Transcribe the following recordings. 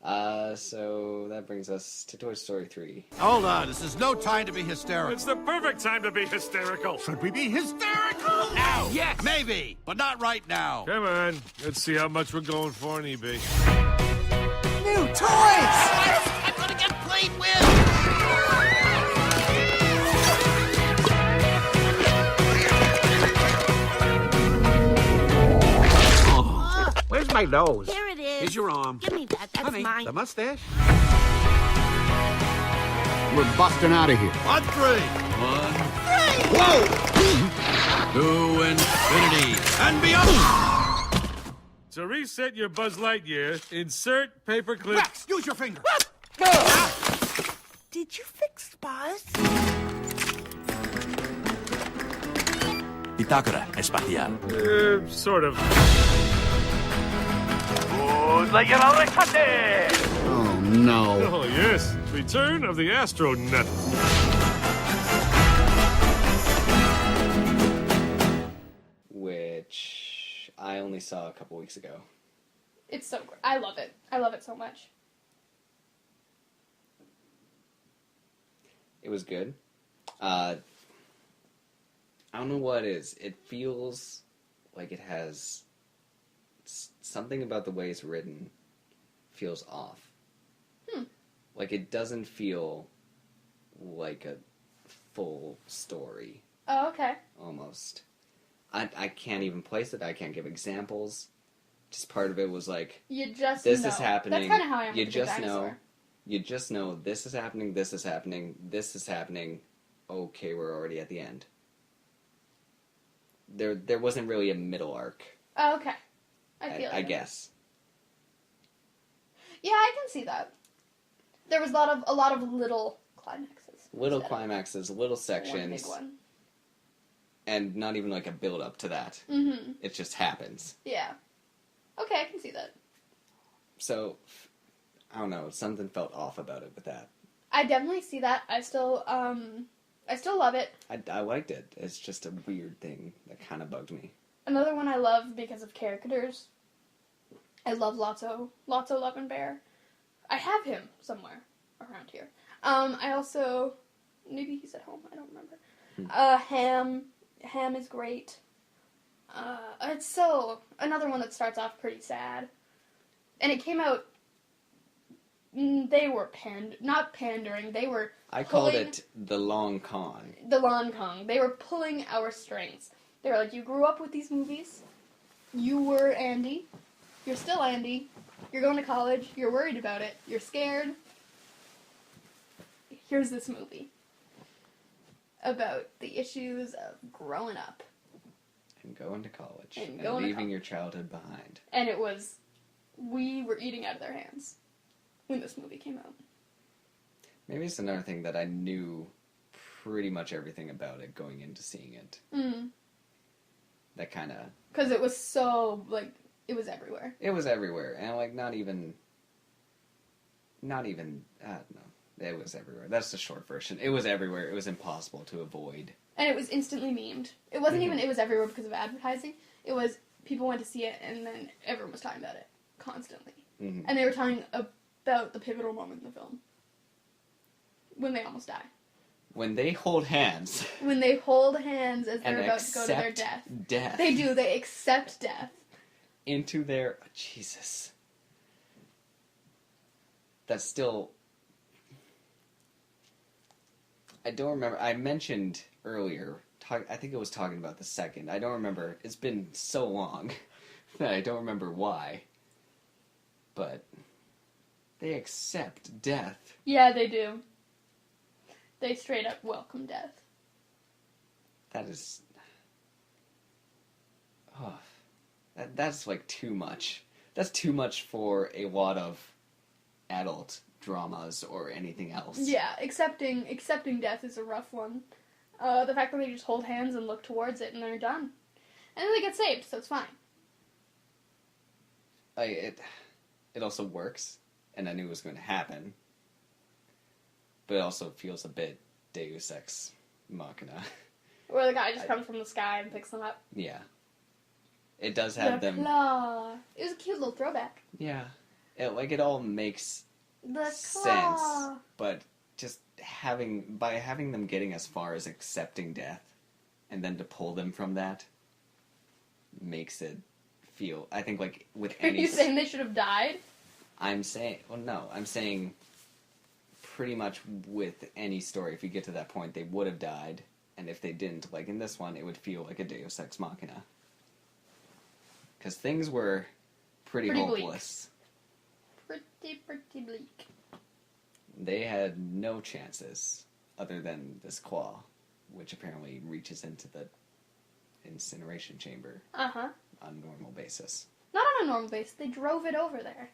So that brings us to Toy Story 3. Hold on, this is no time to be hysterical. It's the perfect time to be hysterical. Should we be hysterical? Now! Yes! Maybe, but not right now. Come on, let's see how much we're going for on eBay. New toys! I'm gonna get played with! Where's my nose? Here it is. Here's your arm. Give me that. That's Honey, mine. the mustache? We're busting out of here. On three. One. Whoa! To infinity and beyond. To reset your Buzz Lightyear, insert paperclip. Rex, use your finger. Did you fix Buzz? Bitácora espacial. Sort of. Oh, no. Oh, yes. Return of the Astronaut. Which I only saw a couple weeks ago. It's so great. I love it. I love it so much. It was good. I don't know what it is. It feels like it has something about the way it's written feels off. Like it doesn't feel like a full story. Oh, okay. Almost. I can't even place it. I can't give examples. Just part of it was like, You just this know. is happening. That's kind of how I am You with the Big just know. Dinosaur. You just know this is happening, this is happening, this is happening. Okay, we're already at the end. There wasn't really a middle arc. Oh, okay. I feel I it. guess. Yeah, I can see that. There was a lot of little climaxes. Little instead of climaxes, little one sections, big one. and not even like a build up to that. Mm-hmm. It just happens. Yeah. Okay, I can see that. So, I don't know, something felt off about it with that. I definitely see that. I still love it. I liked it. It's just a weird thing that kind of bugged me. Another one I love because of characters. I love Lotso Love and Bear. I have him somewhere around here. I also, maybe he's at home. I don't remember. Ham is great. It's so another one that starts off pretty sad, and it came out. They were not pandering. They were. I called it the long con. The Long Kong. They were pulling our strings. They were like, you grew up with these movies. You were Andy. You're still Andy. You're going to college. You're worried about it. You're scared. Here's this movie about the issues of growing up. And going to college. And And, going to leaving your childhood behind. And it was, we were eating out of their hands when this movie came out. Maybe it's another thing that I knew pretty much everything about it going into seeing it. Mm. That kind of... Because it was so, like, it was everywhere. It was everywhere. And, like, not even... no. It was everywhere. That's the short version. It was everywhere. It was impossible to avoid. And it was instantly memed. It wasn't even, it was everywhere because of advertising. It was, people went to see it, and then everyone was talking about it constantly. Mm-hmm. And they were talking about the pivotal moment in the film. When they almost die. When they hold hands... When they hold hands as they're and about to go to their accept death. They do. They accept death. Into their... Jesus. That's still... I don't remember. I mentioned earlier, I think it was talking about the second. I don't remember. It's been so long that I don't remember why. But they accept death. Yeah, they do. They straight up welcome death. That is... Oh, that's like too much. That's too much for a lot of adult dramas or anything else. Yeah, accepting death is a rough one. The fact that they just hold hands and look towards it and they're done. And then they get saved, so it's fine. It also works, and I knew it was going to happen. But it also feels a bit Deus Ex Machina. Where the guy just comes from the sky and picks them up. Yeah. It does have them... Claw. It was a cute little throwback. Yeah. it all makes The sense, claw. but just having them getting as far as accepting death, and then to pull them from that, makes it feel. I think like with Are any. you saying they should have died? I'm saying. Well, no, I'm saying. Pretty much with any story, if you get to that point, they would have died, and if they didn't, like in this one, it would feel like a Deus Ex Machina. Because things were pretty Bleak. hopeless. Pretty bleak. They had no chances other than this claw, which apparently reaches into the incineration chamber Uh-huh. on a normal basis. Not on a normal basis. They drove it over there.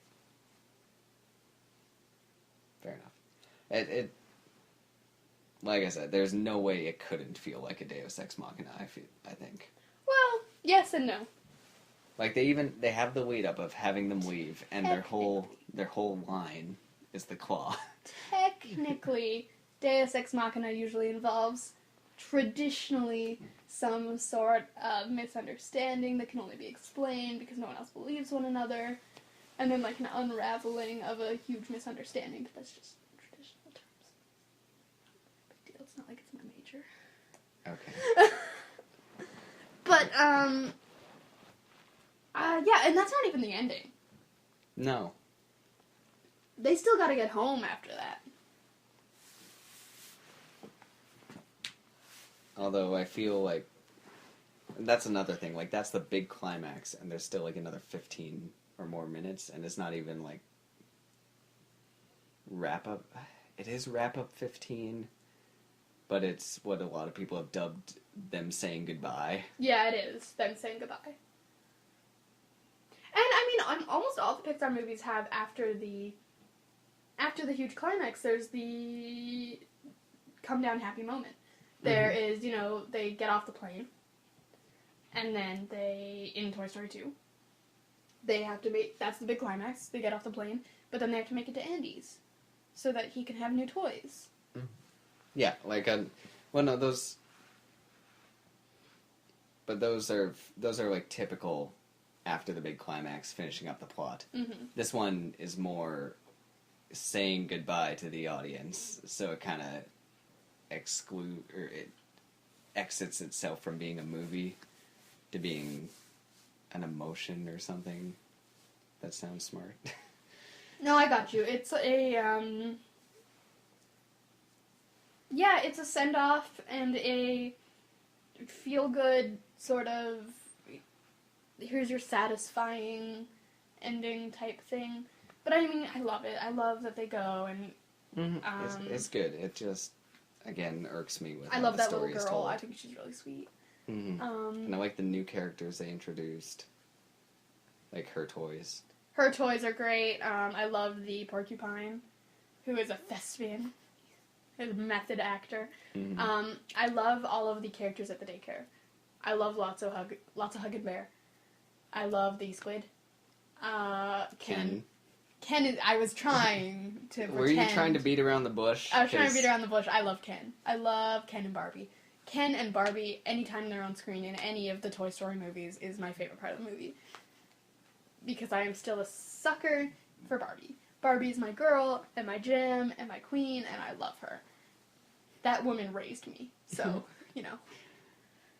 Fair enough. It like I said, there's no way it couldn't feel like a Deus Ex Machina. I think. Well, yes and no. Like they have the lead up of having them leave, and their whole line is the claw. Technically, Deus Ex Machina usually involves traditionally some sort of misunderstanding that can only be explained because no one else believes one another, and then like an unraveling of a huge misunderstanding. But that's just traditional terms. Big deal. It's not like it's my major. Okay. But yeah, and that's not even the ending. No. They still gotta get home after that. Although I feel like that's another thing. Like that's the big climax, and there's still like another 15 or more minutes, and it's not even like wrap up. It is wrap up 15, but it's what a lot of people have dubbed them saying goodbye. Yeah, it is them saying goodbye. And I mean, almost all the Pixar movies have after the huge climax, there's the come down happy moment. There is, you know, they get off the plane, and then they, in Toy Story 2, they have to make, that's the big climax, they get off the plane, but then they have to make it to Andy's, so that he can have new toys. Yeah, like well, no, those are like typical after the big climax, finishing up the plot. Mm-hmm. This one is more saying goodbye to the audience, so it kind of it exits itself from being a movie to being an emotion or something. That sounds smart. No, I got you. It's a, yeah, it's a send-off and a feel-good sort of, here's your satisfying ending type thing. But I mean, I love it. I love that they go and, it's good. It just, again, irks me with I how love the that little story is girl. told. I think she's really sweet. Mm-hmm. And I like the new characters they introduced. Like her toys. Her toys are great. I love the porcupine, who is a thespian. He's a method actor. Mm-hmm. I love all of the characters at the daycare. I love lots of Hug and Bear. I love the squid. Ken is. I was trying to pretend. Were you trying to beat around the bush? I was trying to beat around the bush. I love Ken. I love Ken and Barbie. Ken and Barbie, anytime they're on screen in any of the Toy Story movies, is my favorite part of the movie. Because I am still a sucker for Barbie. Barbie's my girl, and my gem, and my queen, and I love her. That woman raised me. So, you know,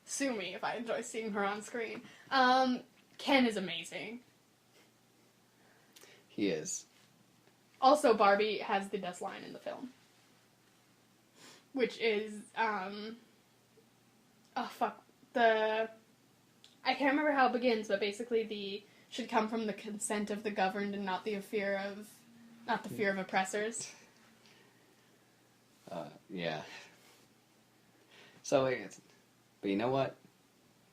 sue me if I enjoy seeing her on screen. Ken is amazing. He is. Also, Barbie has the best line in the film. Which is, I can't remember how it begins, but basically should come from the consent of the governed and not the fear of oppressors. Yeah. So, but you know what?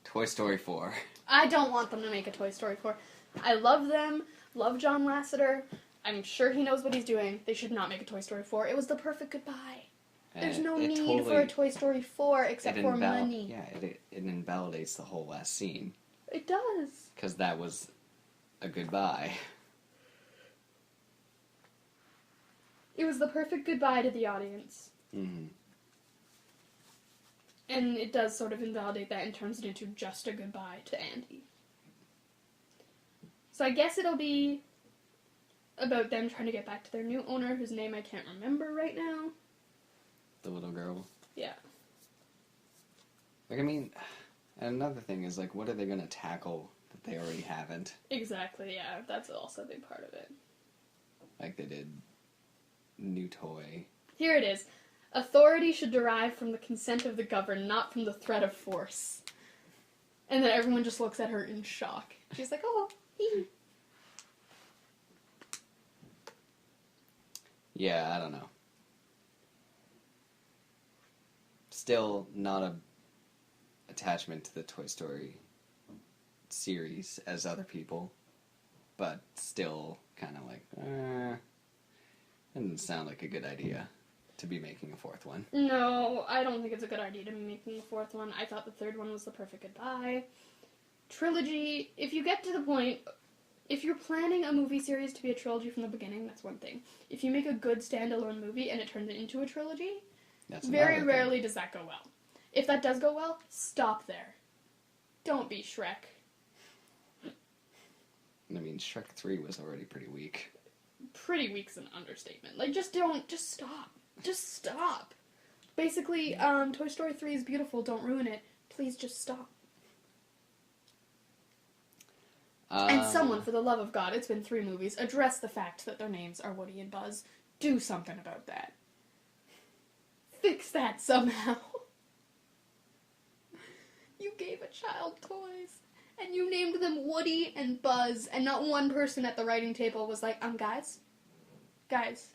Toy Story 4. I don't want them to make a Toy Story 4. I love them, love John Lasseter. I'm sure he knows what he's doing. They should not make a Toy Story 4. It was the perfect goodbye. There's no need for a Toy Story 4 except for money. Yeah, it invalidates the whole last scene. It does. Because that was a goodbye. It was the perfect goodbye to the audience. Mm-hmm. And it does sort of invalidate that and turns it into just a goodbye to Andy. So I guess it'll be about them trying to get back to their new owner, whose name I can't remember right now. The little girl. Yeah. Like, I mean, and another thing is, like, what are they going to tackle that they already haven't? Exactly, yeah. That's also a big part of it. Like they did new toy. Here it is. Authority should derive from the consent of the governed, not from the threat of force. And then everyone just looks at her in shock. She's like, oh, hee. Yeah, I don't know. Still not a attachment to the Toy Story series as other people, but still kind of like, doesn't sound like a good idea to be making a fourth one. No, I don't think it's a good idea to be making a fourth one. I thought the third one was the perfect goodbye. Trilogy, if you get to the point, if you're planning a movie series to be a trilogy from the beginning, that's one thing. If you make a good standalone movie and it turns it into a trilogy, That's very another rarely thing. does that go well. If that does go well, stop there. Don't be Shrek. I mean, Shrek 3 was already pretty weak. Pretty weak's an understatement. Like, just stop. Just stop. Basically, Toy Story 3 is beautiful, don't ruin it. Please just stop. And someone, for the love of God, it's been 3 movies, address the fact that their names are Woody and Buzz. Do something about that. Fix that somehow. You gave a child toys, and you named them Woody and Buzz, and not one person at the writing table was like, guys,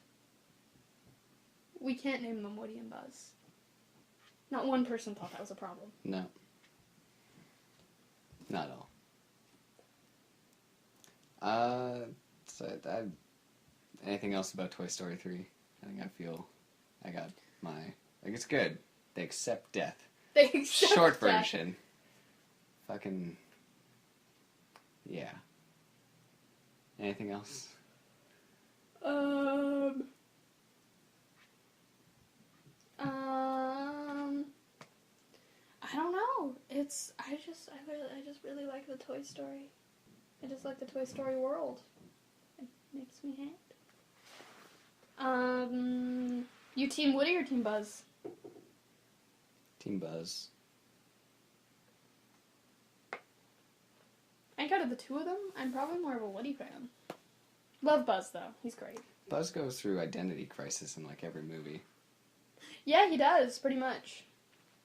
we can't name them Woody and Buzz. Not one person thought that was a problem. No. Not at all. Anything else about Toy Story 3? I got my... Like, it's good. They accept death. They accept Short that. version. Fucking... Yeah. Anything else? I don't know. I just really like the Toy Story. I just like the Toy Story world. It makes me happy. You Team Woody or Team Buzz? Team Buzz. I think out of the two of them, I'm probably more of a Woody fan. Love Buzz, though. He's great. Buzz goes through identity crisis in, like, every movie. Yeah, he does, pretty much.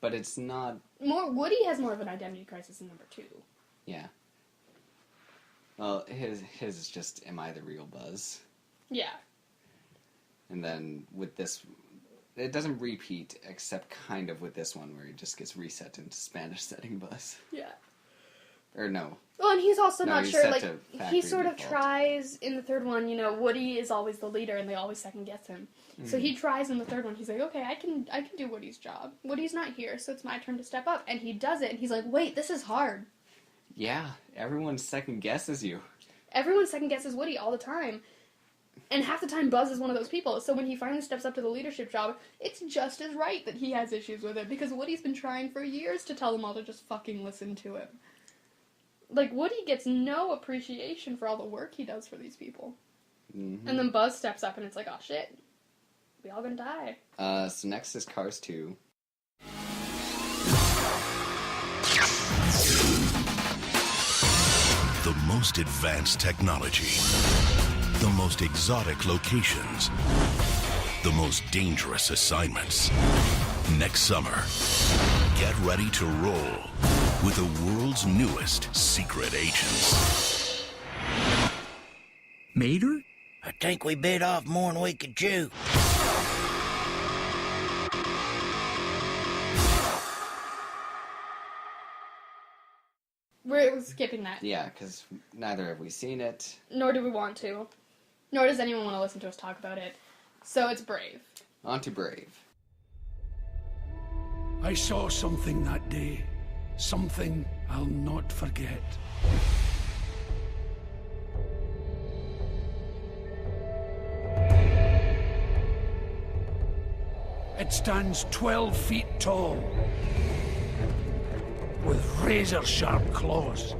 But it's not... Woody has more of an identity crisis in number 2. Yeah. Well, his is just, am I the real Buzz? Yeah. And then with this... It doesn't repeat, except kind of with this one, where he just gets reset into Spanish-setting Buzz. Yeah. Or no. Well, and he's also No, not he's sure, set like, to he factory sort of default. tries in the third one, you know, Woody is always the leader and they always second guess him. So he tries in the third one, he's like, okay, I can do Woody's job. Woody's not here, so it's my turn to step up. And he does it, and he's like, wait, this is hard. Yeah, everyone second guesses you. Everyone second guesses Woody all the time. And half the time Buzz is one of those people. So when he finally steps up to the leadership job, it's just as right that he has issues with it. Because Woody's been trying for years to tell them all to just fucking listen to him. Like, Woody gets no appreciation for all the work he does for these people. Mm-hmm. And then Buzz steps up and it's like, oh shit, we all gonna die. So next is Cars 2. The most advanced technology, the most exotic locations, the most dangerous assignments. Next summer, get ready to roll with the world's newest secret agents. Mater? I think we bit off more than we could chew. We're skipping that. Yeah, because neither have we seen it. Nor do we want to. Nor does anyone want to listen to us talk about it. So it's Brave. On to Brave. I saw something that day. Something I'll not forget. It stands 12 feet tall, with razor-sharp claws.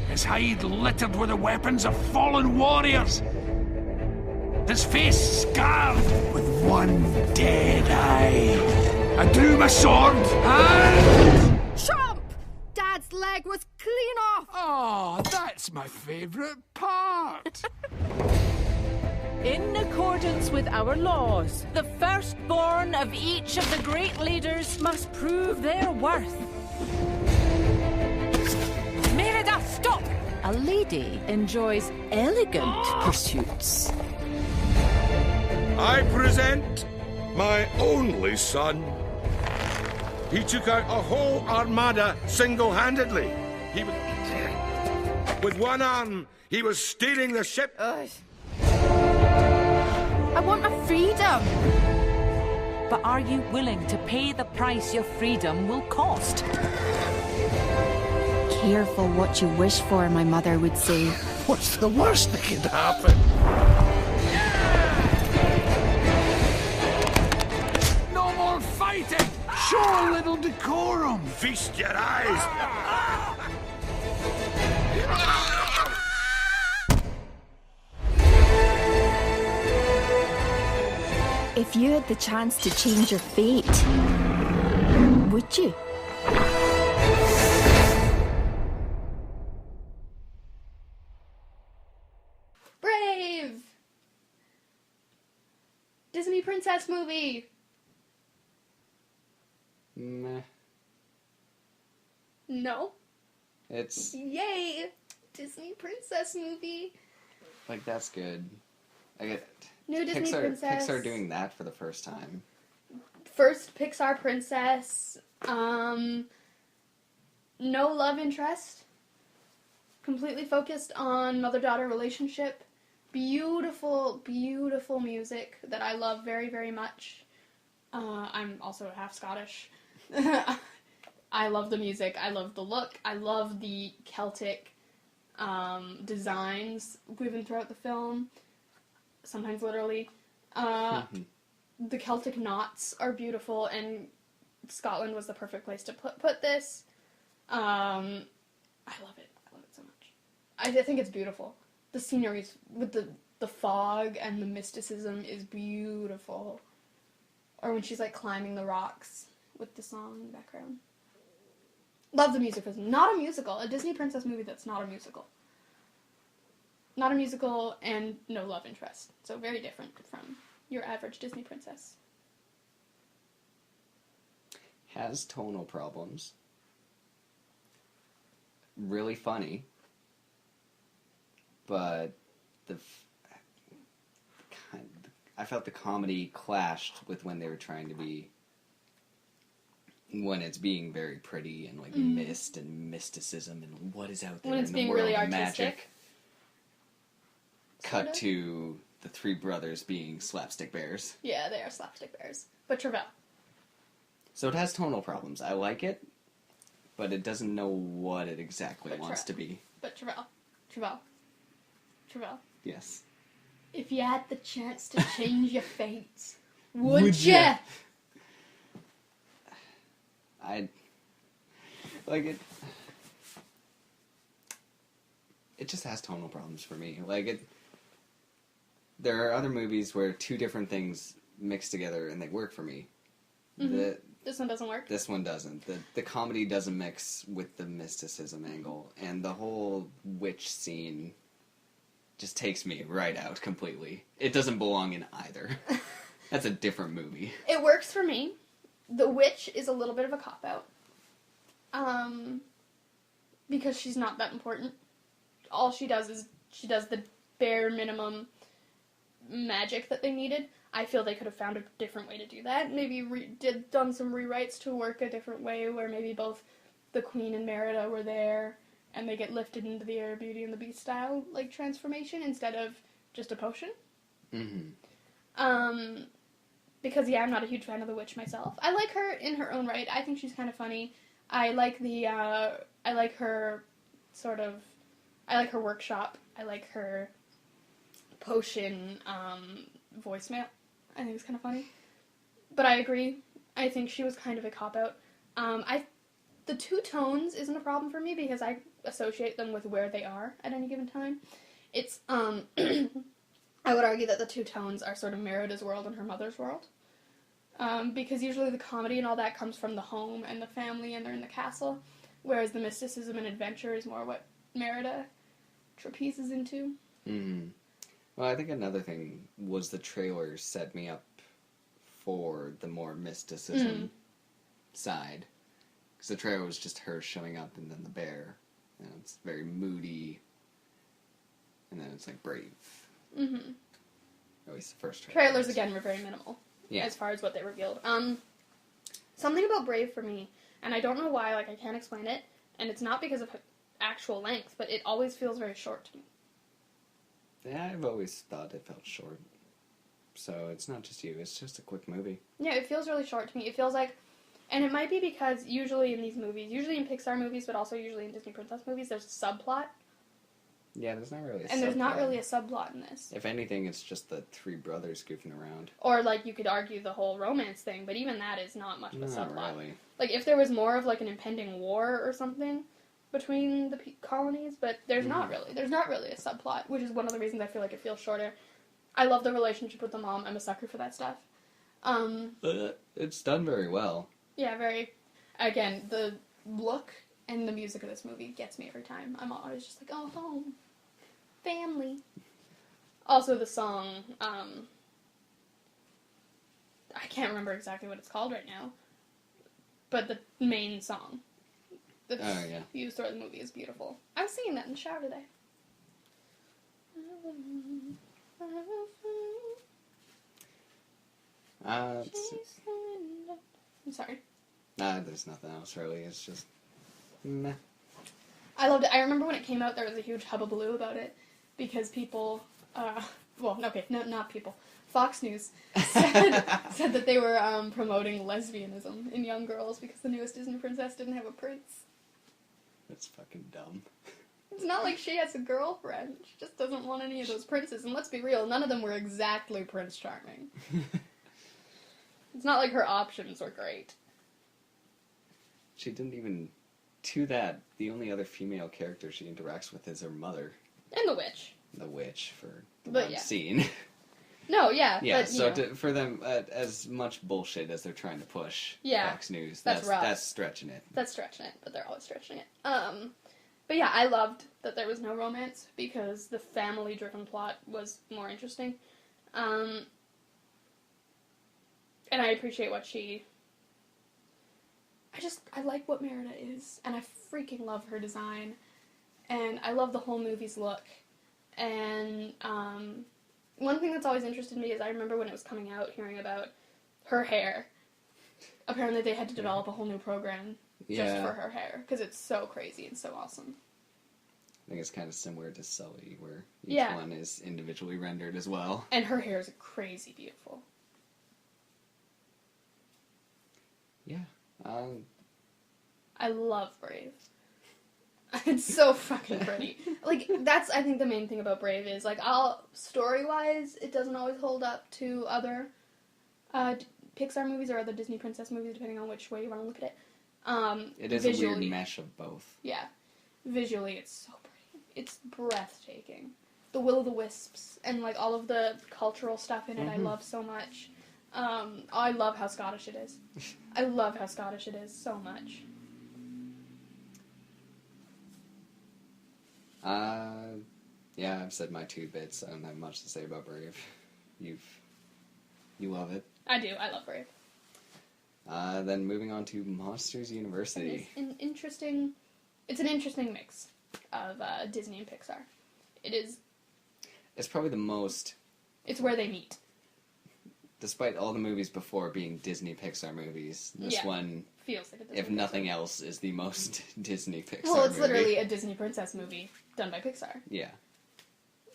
his hide littered with the weapons of fallen warriors, his face scarred with one dead eye. I drew my sword and... Chomp! Dad's leg was clean off! Oh, that's my favourite part. In accordance with our laws, the firstborn of each of the great leaders must prove their worth. Merida, stop! A lady enjoys elegant pursuits. I present my only son. He took out a whole armada single-handedly. He was... With one arm, he was steering the ship. I want my freedom. But are you willing to pay the price your freedom will cost? Careful what you wish for, my mother would say. What's the worst that could happen? No more fighting! Show a little decorum! Feast your eyes. If you had the chance to change your fate, would you? Brave! Disney princess movie. Meh. No. It's Yay! Disney princess movie. like that's good. I get New Disney princess. Pixar doing that for the first time. First Pixar princess. No love interest. Completely focused on mother-daughter relationship. Beautiful, beautiful music that I love very, very much. I'm also half Scottish. I love the music. I love the look. I love the Celtic designs woven throughout the film. Sometimes literally. The Celtic knots are beautiful, and Scotland was the perfect place to put this. I love it. I love it so much. I think it's beautiful. The scenery with the fog and the mysticism is beautiful. Or when she's like climbing the rocks with the song in the background. Love the music. It's not a musical. A Disney princess movie that's not a musical. Not a musical and no love interest. So very different from your average Disney princess. Has tonal problems. Really funny. But I felt the comedy clashed with when they were trying to be, when it's being very pretty and like mist and mysticism and what is out there When it's in the being world really of artistic. magic. Cut to the three brothers being slapstick bears. Yeah, they are slapstick bears. But Travell. So it has tonal problems. I like it, but it doesn't know what it exactly wants to be. But Travell. Yes. If you had the chance to change your fate, would ya? I like it. It just has tonal problems for me. Like it. There are other movies where two different things mix together and they work for me. Mm-hmm. This one doesn't work. This one doesn't. The comedy doesn't mix with the mysticism angle, and the whole witch scene just takes me right out completely. It doesn't belong in either. That's a different movie. It works for me. The witch is a little bit of a cop-out. Because she's not that important. All she does is she does the bare minimum magic that they needed. I feel they could have found a different way to do that. Maybe done some rewrites to work a different way, where maybe both the Queen and Merida were there, and they get lifted into the air, Beauty and the Beast style like transformation instead of just a potion. Mm-hmm. Because I'm not a huge fan of the witch myself. I like her in her own right. I think she's kind of funny. I like her workshop. I like her potion voicemail. I think it's kind of funny. But I agree. I think she was kind of a cop-out. The two tones isn't a problem for me because associate them with where they are at any given time. It's, I would argue that the two tones are sort of Merida's world and her mother's world. Because usually the comedy and all that comes from the home and the family and they're in the castle, whereas the mysticism and adventure is more what Merida trapezes into. Mm-hmm. Well, I think another thing was the trailer set me up for the more mysticism side. Because the trailer was just her showing up and then the bear. And it's very moody. And then it's like brave. Mm-hmm. At least the first trailer. Trailers, again, were very minimal. Yeah. As far as what they revealed. Something about Brave for me, and I don't know why, like, I can't explain it, and it's not because of actual length, but it always feels very short to me. Yeah, I've always thought it felt short. So it's not just you, it's just a quick movie. Yeah, it feels really short to me. It feels like, and it might be because usually in these movies, usually in Pixar movies, but also usually in Disney Princess movies, there's a subplot. Yeah, there's not really a And subplot. there's not really a subplot in this. If anything, it's just the three brothers goofing around. Or, like, you could argue the whole romance thing, but even that is not much of a subplot. Not really. Like, if there was more of, like, an impending war or something between the colonies, but there's not really. There's not really a subplot, which is one of the reasons I feel like it feels shorter. I love the relationship with the mom. I'm a sucker for that stuff. It's done very well. Yeah, very. Again, the look and the music of this movie gets me every time. I'm always just like, oh, home. Family. Also, the song, I can't remember exactly what it's called right now, but the main song that's used throughout the movie is beautiful. I was singing that in the shower today. I'm sorry. There's nothing else really. It's just meh. I loved it. I remember when it came out, there was a huge hubbubaloo about it because people, not people. Fox News said that they were promoting lesbianism in young girls because the newest Disney princess didn't have a prince. That's fucking dumb. It's not like she has a girlfriend. She just doesn't want any of those princes. And let's be real, none of them were exactly Prince Charming. It's not like her options were great. She didn't even... To that, the only other female character she interacts with is her mother. And the witch. The witch, for the But one yeah. scene. No, yeah. Yeah, but, so for them, as much bullshit as they're trying to push Fox News, that's rough. That's stretching it. That's stretching it, but they're always stretching it. But yeah, I loved that there was no romance because the family-driven plot was more interesting. And I appreciate what she... I like what Merida is, and I freaking love her design, and I love the whole movie's look, and, one thing that's always interested me is I remember when it was coming out, hearing about her hair. Apparently they had to develop a whole new program just for her hair, because it's so crazy and so awesome. I think it's kind of similar to Sully, where each one is individually rendered as well. And her hair is crazy beautiful. Yeah. I love Brave. It's so fucking pretty. Like, that's, I think, the main thing about Brave is, like, story-wise, it doesn't always hold up to other Pixar movies or other Disney princess movies, depending on which way you want to look at it. It is a weird mesh of both. Yeah. Visually, it's so pretty. It's breathtaking. The Will-o'-the-Wisps and, like, all of the cultural stuff in it I love so much. I love how Scottish it is. I love how Scottish it is so much. Yeah, I've said my 2 bits. I don't have much to say about Brave. You love it. I do. I love Brave. Then moving on to Monsters University. It's an interesting mix of Disney and Pixar. It is. It's probably the most. It's where they meet. Despite all the movies before being Disney Pixar movies, this one feels like a Disney if nothing else, is the most Disney Pixar movie. Well, it's literally a Disney princess movie done by Pixar. Yeah.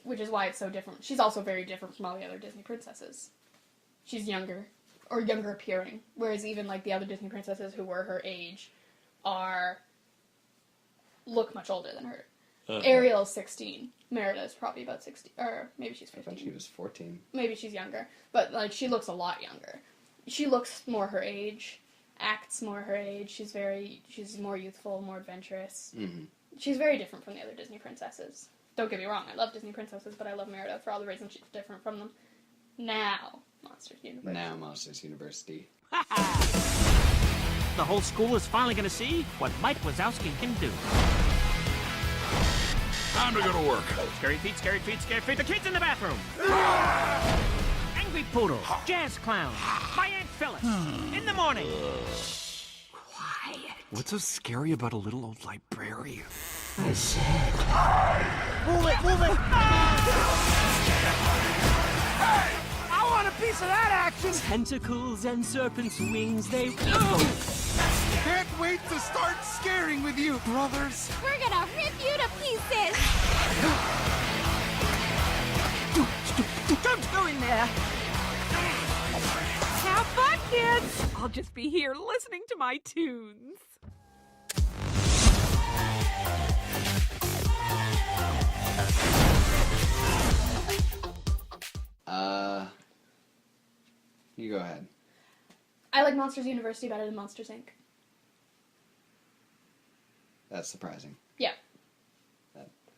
Which is why it's so different. She's also very different from all the other Disney princesses. She's younger, or younger appearing, whereas even like the other Disney princesses who were her age look much older than her. Ariel's 16. Merida's probably about 16, or maybe she's 15. I thought she was 14. Maybe she's younger, but like she looks a lot younger. She looks more her age, acts more her age. She's more youthful, more adventurous. Mm-hmm. She's very different from the other Disney princesses. Don't get me wrong, I love Disney princesses, but I love Merida for all the reasons she's different from them. Now, Monsters University. Now, Monsters University. The whole school is finally going to see what Mike Wazowski can do. Time to go to work. Scary feet, scary feet, scary feet. The kids in the bathroom. Angry poodle, jazz clown, my Aunt Phyllis. In the morning. What's so scary about a little old librarian? I said. Move it, move it. I want a piece of that action! Tentacles and serpents' wings, they... Can't wait to start scaring with you, brothers! We're gonna rip you to pieces! Don't go in there! Have fun, kids! I'll just be here listening to my tunes. You go ahead. I like Monsters University better than Monsters, Inc. That's surprising. Yeah.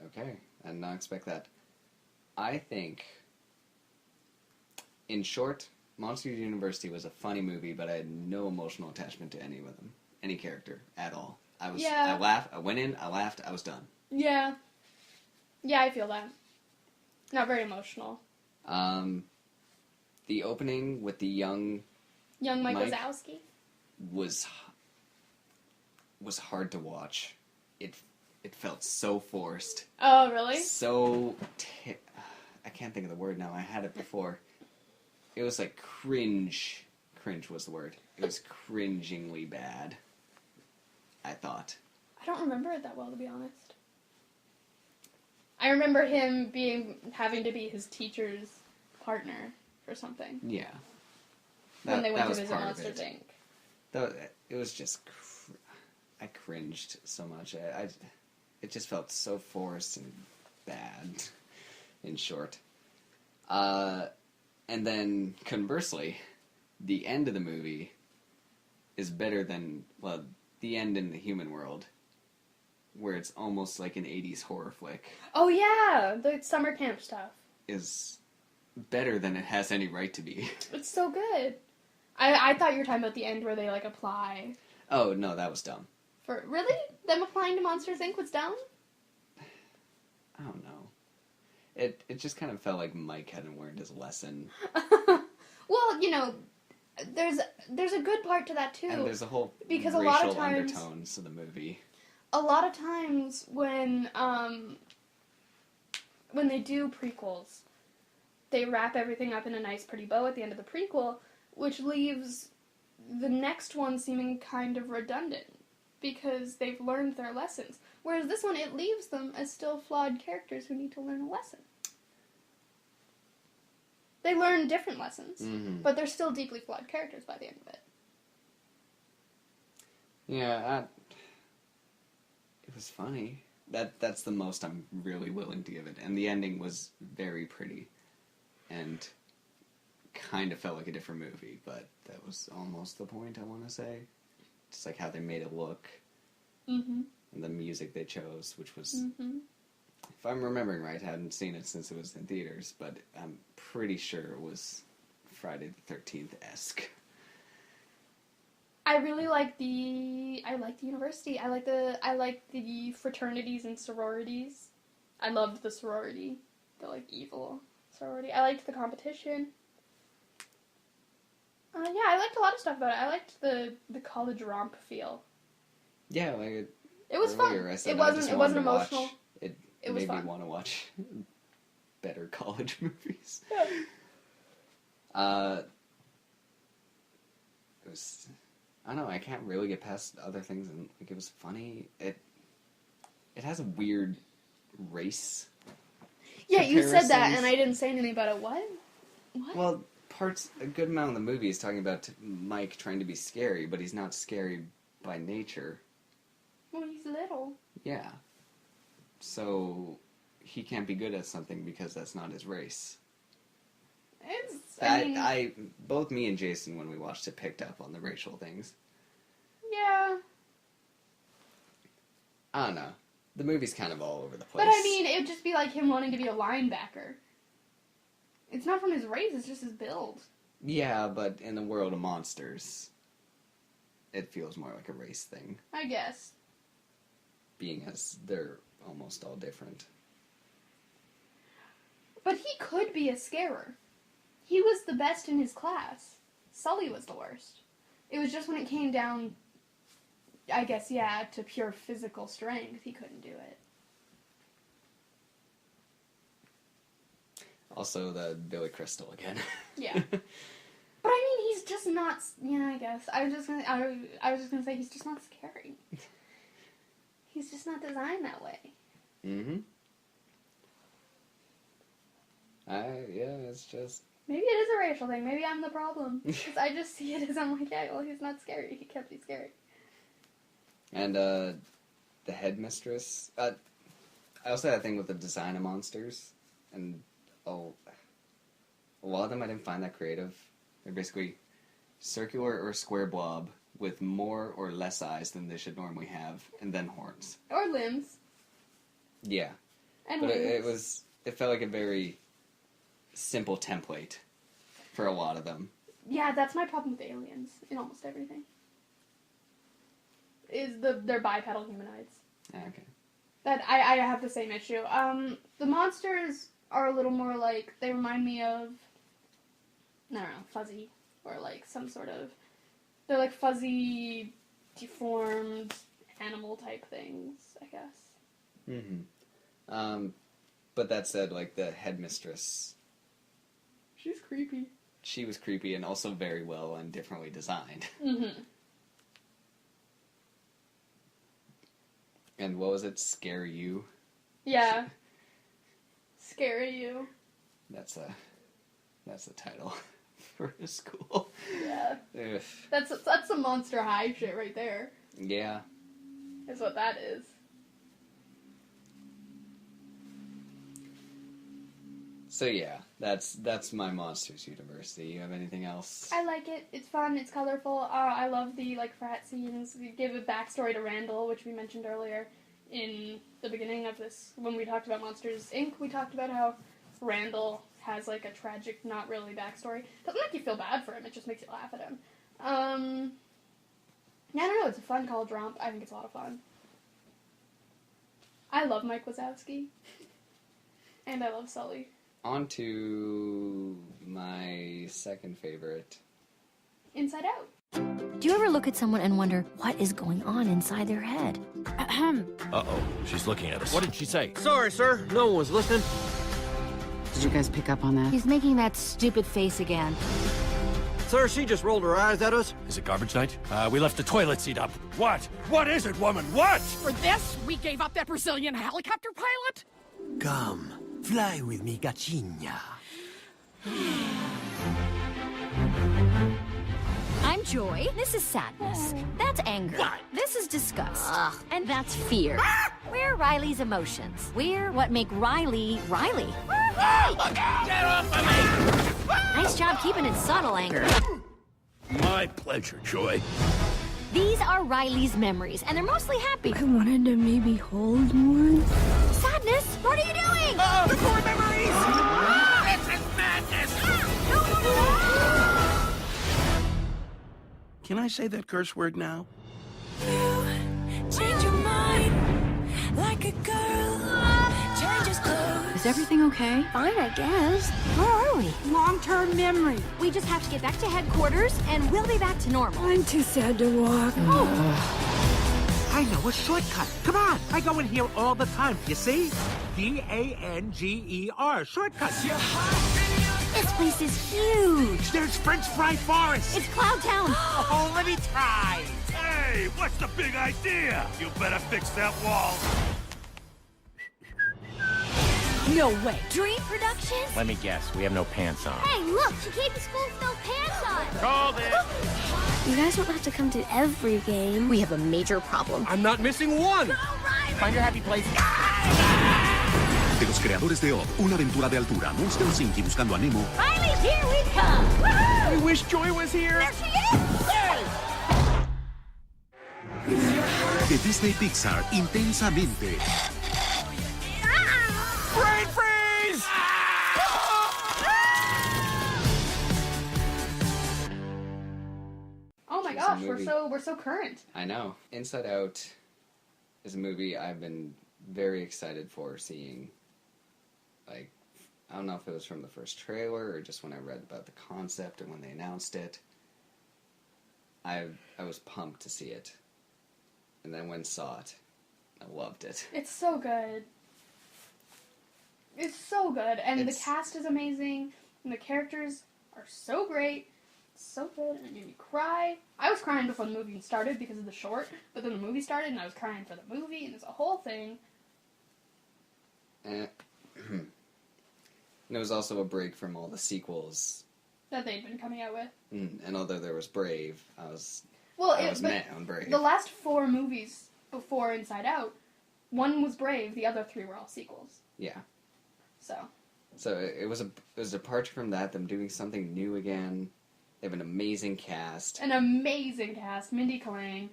Okay, I did not expect that. I think, in short, Monsters University was a funny movie, but I had no emotional attachment to any of them, any character at all. I laughed. I went in. I laughed. I was done. Yeah. Yeah, I feel that. Not very emotional. The opening with the young Mike Mike Wazowski was hard to watch. It felt so forced. Oh, really? So I can't think of the word now. I had it before. It was like cringe. Cringe was the word. It was cringingly bad, I thought. I don't remember it that well, to be honest. I remember him having to be his teacher's partner or something. Yeah. When they went to visit Monsters, Inc. It was just... I cringed so much. It just felt so forced and bad, in short. And then, conversely, the end of the movie is better than, well, the end in the human world, where it's almost like an 80s horror flick. Oh, yeah! The summer camp stuff. Is better than it has any right to be. It's so good. I thought you were talking about the end where they, like, apply. Oh, no, that was dumb. Really? Them applying to Monsters, Inc. was dumb? I don't know. It just kind of felt like Mike hadn't learned his lesson. Well, you know, there's a good part to that, too. And there's a whole because racial a lot of times, undertones to the movie. A lot of times when they do prequels, they wrap everything up in a nice pretty bow at the end of the prequel, which leaves the next one seeming kind of redundant because they've learned their lessons. Whereas this one, it leaves them as still flawed characters who need to learn a lesson. They learn different lessons, but they're still deeply flawed characters by the end of it. Yeah, it was funny. That's the most I'm really willing to give it. And the ending was very pretty. And kind of felt like a different movie, but that was almost the point, I want to say. Just like how they made it look. Mm-hmm. And the music they chose, which was... Mm-hmm. If I'm remembering right, I hadn't seen it since it was in theaters, but I'm pretty sure it was Friday the 13th-esque. I really like the university. I like the fraternities and sororities. I loved the sorority, the like evil sorority. I liked the competition. Yeah, I liked a lot of stuff about it. I liked the college romp feel. Yeah, like it was fun. It wasn't emotional. It was made fun. me want to watch better college movies. Yeah. It was. I don't know. I can't really get past other things, and like it was funny. It has a weird race. Yeah, you said that, and I didn't say anything about it. What? Well, a good amount of the movie is talking about Mike trying to be scary, but he's not scary by nature. Well, he's little. Yeah. So he can't be good at something because that's not his race. Both me and Jason, when we watched it, picked up on the racial things. Yeah. I don't know. The movie's kind of all over the But place. I mean, it would just be like him wanting to be a linebacker. It's not from his race, it's just his build. Yeah, but in the world of monsters, it feels more like a race thing. I guess. Being as they're almost all different. But he could be a scarer. He was the best in his class. Sully was the worst. It was just when it came down, I guess, yeah, to pure physical strength, he couldn't do it. Also, the Billy Crystal again. Yeah. But I mean, he's just not. Yeah, I guess I was just gonna say he's just not scary. He's just not designed that way. Mm-hmm. Yeah, it's just. Maybe it is a racial thing. Maybe I'm the problem. 'Cause I just see it as I'm like, yeah, well, he's not scary. He can't be scary. And the headmistress. I also had a thing with the design of monsters, and a lot of them I didn't find that creative. They're basically circular or square blob with more or less eyes than they should normally have, and then horns. Or limbs. Yeah. And but wings. it felt like a very simple template for a lot of them. Yeah, that's my problem with aliens in almost everything. They're bipedal humanoids. Okay. That I have the same issue. The monsters are a little more like, they remind me of, I don't know, fuzzy, or like some sort of, they're like fuzzy, deformed animal type things, I guess. Mm-hmm. But that said, like the headmistress, she's creepy. She was creepy and also very well and differently designed. Mm-hmm. And what was it? Scare You? Yeah. Scary You. That's the title for a school. Yeah. Ugh. That's some Monster High shit right there. Yeah. Is what that is. So yeah, that's my Monsters universe. Do you have anything else? I like it. It's fun. It's colorful. I love the frat scenes. We give a backstory to Randall, which we mentioned earlier in the beginning of this when we talked about Monsters Inc. We talked about how Randall has like a tragic, not really backstory. Doesn't make you feel bad for him. It just makes you laugh at him. I don't know. It's a fun college romp. I think it's a lot of fun. I love Mike Wazowski, and I love Sully. On to my second favorite. Inside Out. Do you ever look at someone and wonder what is going on inside their head? Uh-oh, she's looking at us. What did she say? Sorry, sir. No one was listening. Did you guys pick up on that? He's making that stupid face again. Sir, she just rolled her eyes at us. Is it garbage night? We left the toilet seat up. What? What is it, woman? What? For this, we gave up that Brazilian helicopter pilot? Come, fly with me, gatinha. I'm Joy. This is sadness. That's anger. What? This is disgust. And that's fear. We're Riley's emotions. We're what make Riley, Riley. Look out! Get off of me! Nice job keeping it subtle, anger. My pleasure, Joy. These are Riley's memories, and they're mostly happy. I wanted to maybe hold one. Sadness, what are you doing? Oh, the poor memories! This is madness! Can I say that curse word now? Change your mind like a girl. Changes clothes. Is everything okay? Fine, I guess. Where are we? Long-term memory. We just have to get back to headquarters, and we'll be back to normal. I'm too sad to walk. I know a shortcut. Come on. I go in here all the time. You see? D-A-N-G-E-R. Shortcut. This place is huge. There's French Fry Forest. It's Cloud Town. Oh, let me try. Hey, what's the big idea? You better fix that wall. No way. Dream Productions? Let me guess, we have no pants on. Hey, look, she came to school with no pants on. Called it. You guys don't have to come to every game. We have a major problem. I'm not missing one. Find your happy place. De los creadores de Up, una aventura de altura, Monsters Inc. y Buscando a Nemo. Riley, here we come. Woohoo! I wish Joy was here. There she is. De Disney Pixar, Intensamente. gosh, we're so current. I know. Inside Out is a movie I've been very excited for seeing. Like, I don't know if it was from the first trailer or just when I read about the concept and when they announced it. I was pumped to see it. And then when I saw it, I loved it. It's so good. It's so good. And the cast is amazing. And the characters are so great. It's so good. And it made me cry. I was crying before the movie even started because of the short. But then the movie started and I was crying for the movie. And it's a whole thing. And it was also a break from all the sequels That they'd been coming out with. And although there was Brave, I was met on Brave. The last 4 movies before Inside Out, one was Brave, the other 3 were all sequels. Yeah. So it was a departure from that, them doing something new again. They have an amazing cast. Mindy Kaling,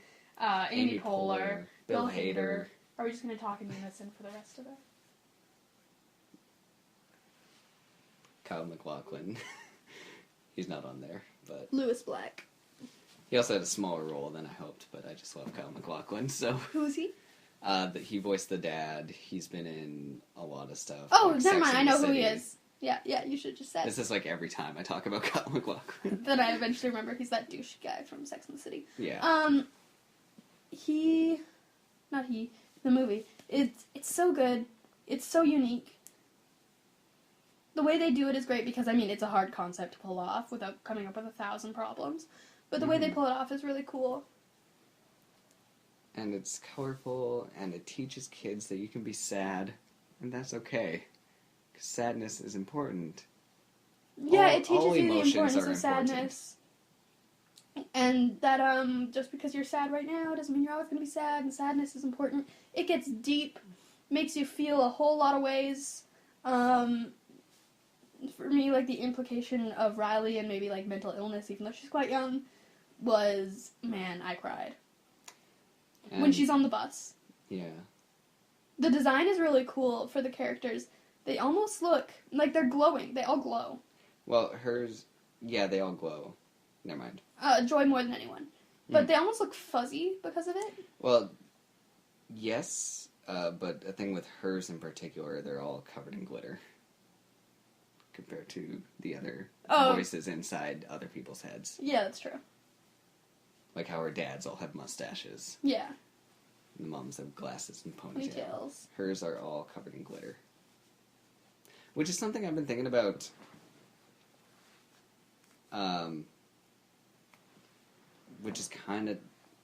Amy Poehler, Bill Hader. Are we just going to talk in unison for the rest of it? Kyle MacLachlan. He's not on there, but... Lewis Black. He also had a smaller role than I hoped, but I just love Kyle MacLachlan, so... Who is he? He voiced the dad. He's been in a lot of stuff. Oh, like never Sex mind. I and the know who City. he is. Yeah, you should have just said. This is like every time I talk about Kyle MacLachlan. Then I eventually remember he's that douche guy from Sex and the City. Yeah. The movie. It's so good. It's so unique. The way they do it is great because, I mean, it's a hard concept to pull off without coming up with 1,000 problems. But the way they pull it off is really cool. And it's colorful, and it teaches kids that you can be sad, and that's okay. Because sadness is important. Yeah, it teaches all you the emotions importance are of sadness. And that, just because you're sad right now doesn't mean you're always going to be sad, and sadness is important. It gets deep, makes you feel a whole lot of ways. For me, like, the implication of Riley and maybe, like, mental illness, even though she's quite young, was, man, I cried. When she's on the bus. Yeah. The design is really cool for the characters. They almost look like they're glowing. They all glow. Well, hers... Yeah, they all glow. Never mind. Joy more than anyone. But they almost look fuzzy because of it. Well, yes, but a thing with hers in particular, they're all covered in glitter. Compared to the other voices inside other people's heads. Yeah, that's true. Like how her dads all have mustaches. Yeah. And the moms have glasses and ponytails. Ponytails. Hers are all covered in glitter. Which is something I've been thinking about. Which is kind of,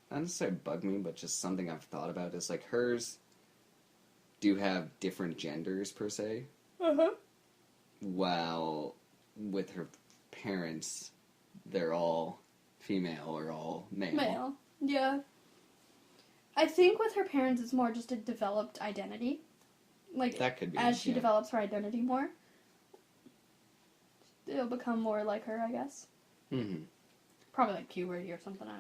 not necessarily bug me, but just something I've thought about is like hers do have different genders per se. Uh-huh. While with her parents, they're all female or all male. Male. Yeah. I think with her parents, it's more just a developed identity. Like, that could be, as she develops her identity more, it'll become more like her, I guess. Mm-hmm. Probably like puberty or something, I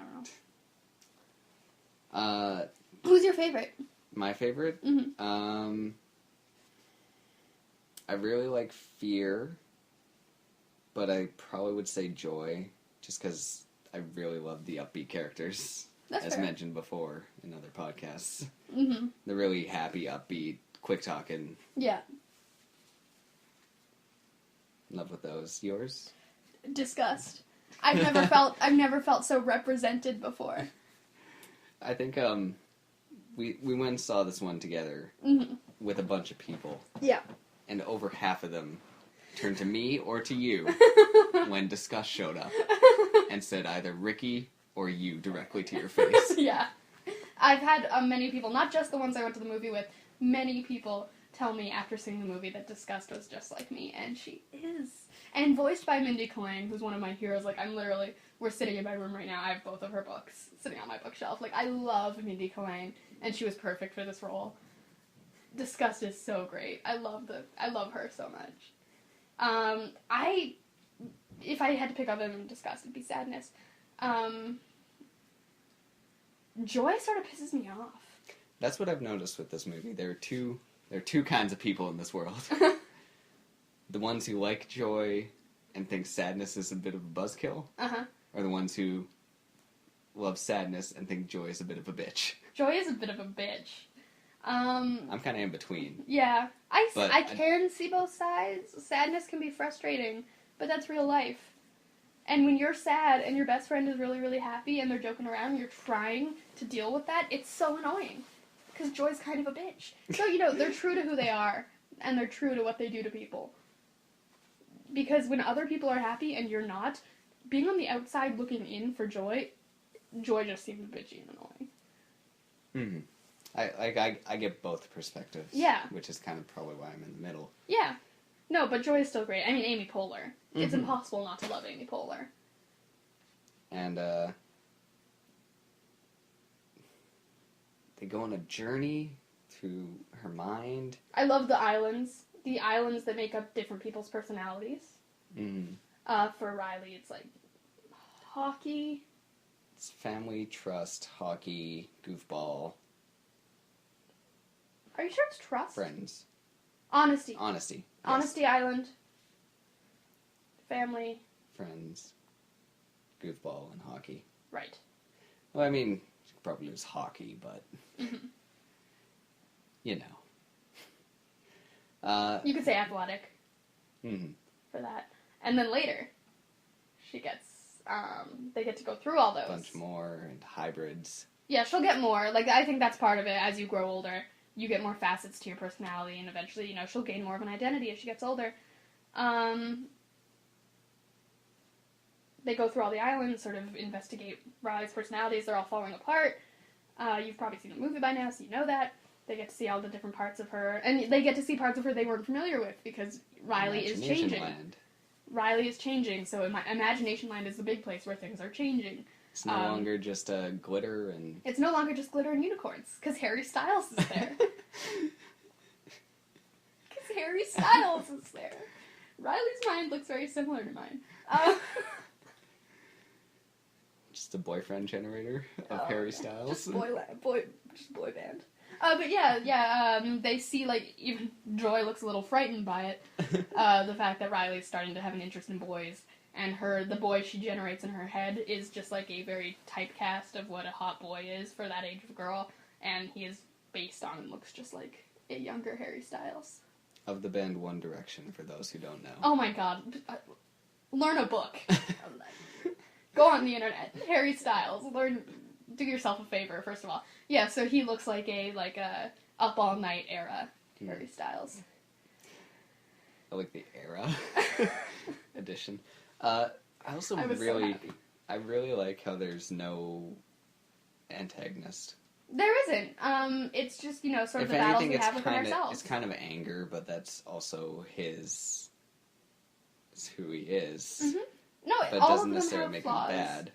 don't know. Who's your favorite? My favorite? Mm-hmm. I really like Fear, but I probably would say Joy, just because I really love the upbeat characters, as mentioned before in other podcasts. Mm-hmm. They're really happy, upbeat, quick talking. Yeah. Love with those. Yours? Disgust. I've never felt so represented before. I think we went and saw this one together with a bunch of people. Yeah. And over half of them turned to me or to you when Disgust showed up and said either Ricki or you directly to your face. Yeah. I've had many people, not just the ones I went to the movie with, many people tell me after seeing the movie that Disgust was just like me, and she is. And voiced by Mindy Kaling, who's one of my heroes. Like, we're sitting in my room right now, I have both of her books sitting on my bookshelf. Like, I love Mindy Kaling, and she was perfect for this role. Disgust is so great. I love her so much. If I had to pick up in Disgust, it'd be Sadness. Joy sort of pisses me off. That's what I've noticed with this movie. There are two kinds of people in this world. The ones who like Joy and think sadness is a bit of a buzzkill, Uh-huh. or the ones who love sadness and think Joy is a bit of a bitch. Joy is a bit of a bitch. I'm kind of in between. Yeah. But I can see both sides. Sadness can be frustrating, but that's real life. And when you're sad and your best friend is really, really happy and they're joking around and you're trying to deal with that, it's so annoying. Because Joy's kind of a bitch. So, they're true to who they are, and they're true to what they do to people. Because when other people are happy and you're not, being on the outside looking in for Joy just seems bitchy and annoying. I get both perspectives. Yeah. Which is kind of probably why I'm in the middle. Yeah. No, but Joy is still great. I mean, Amy Poehler. It's impossible not to love Amy Poehler. And, they go on a journey through her mind. I love the islands. The islands that make up different people's personalities. For Riley, it's like hockey. It's family, trust, hockey, goofball. Are you sure it's trust? Friends. Honesty. Honesty. Honesty Island. Family. Friends. Goofball and hockey. Right. Well, I mean, you could probably lose hockey, but... You know. You could say athletic. For that. And then later, she gets... they get to go through all those. A bunch more, and hybrids. Yeah, she'll get more. Like, I think that's part of it. As you grow older, you get more facets to your personality, and eventually, she'll gain more of an identity as she gets older. They go through all the islands, sort of investigate Riley's personalities. They're all falling apart. You've probably seen the movie by now, so you know that. They get to see all the different parts of her, and they get to see parts of her they weren't familiar with, because Riley is changing. Land. Riley is changing, so Imagination Land is the big place where things are changing. It's no longer just glitter and... It's no longer just glitter and unicorns, because Harry Styles is there. Because Harry Styles is there. Riley's mind looks very similar to mine. Just a boyfriend generator of Harry Styles. Just boy band. But yeah, they see, like, even Joy looks a little frightened by it. The fact that Riley's starting to have an interest in boys, and the boy she generates in her head is just, like, a very typecast of what a hot boy is for that age of girl, and he is based on and looks just like a younger Harry Styles. Of the band One Direction, for those who don't know. Oh my god. Learn a book. Go on the internet. Harry Styles. Do yourself a favor, first of all. Yeah, so he looks like a Up All Night era Harry Styles. I like the era edition. I really like how there's no antagonist. There isn't. It's just, sort of If the battles anything, we have within ourselves. It's kind of anger, but that's also it's who he is. Mm-hmm. No, but all doesn't of them necessarily have make flaws. him bad.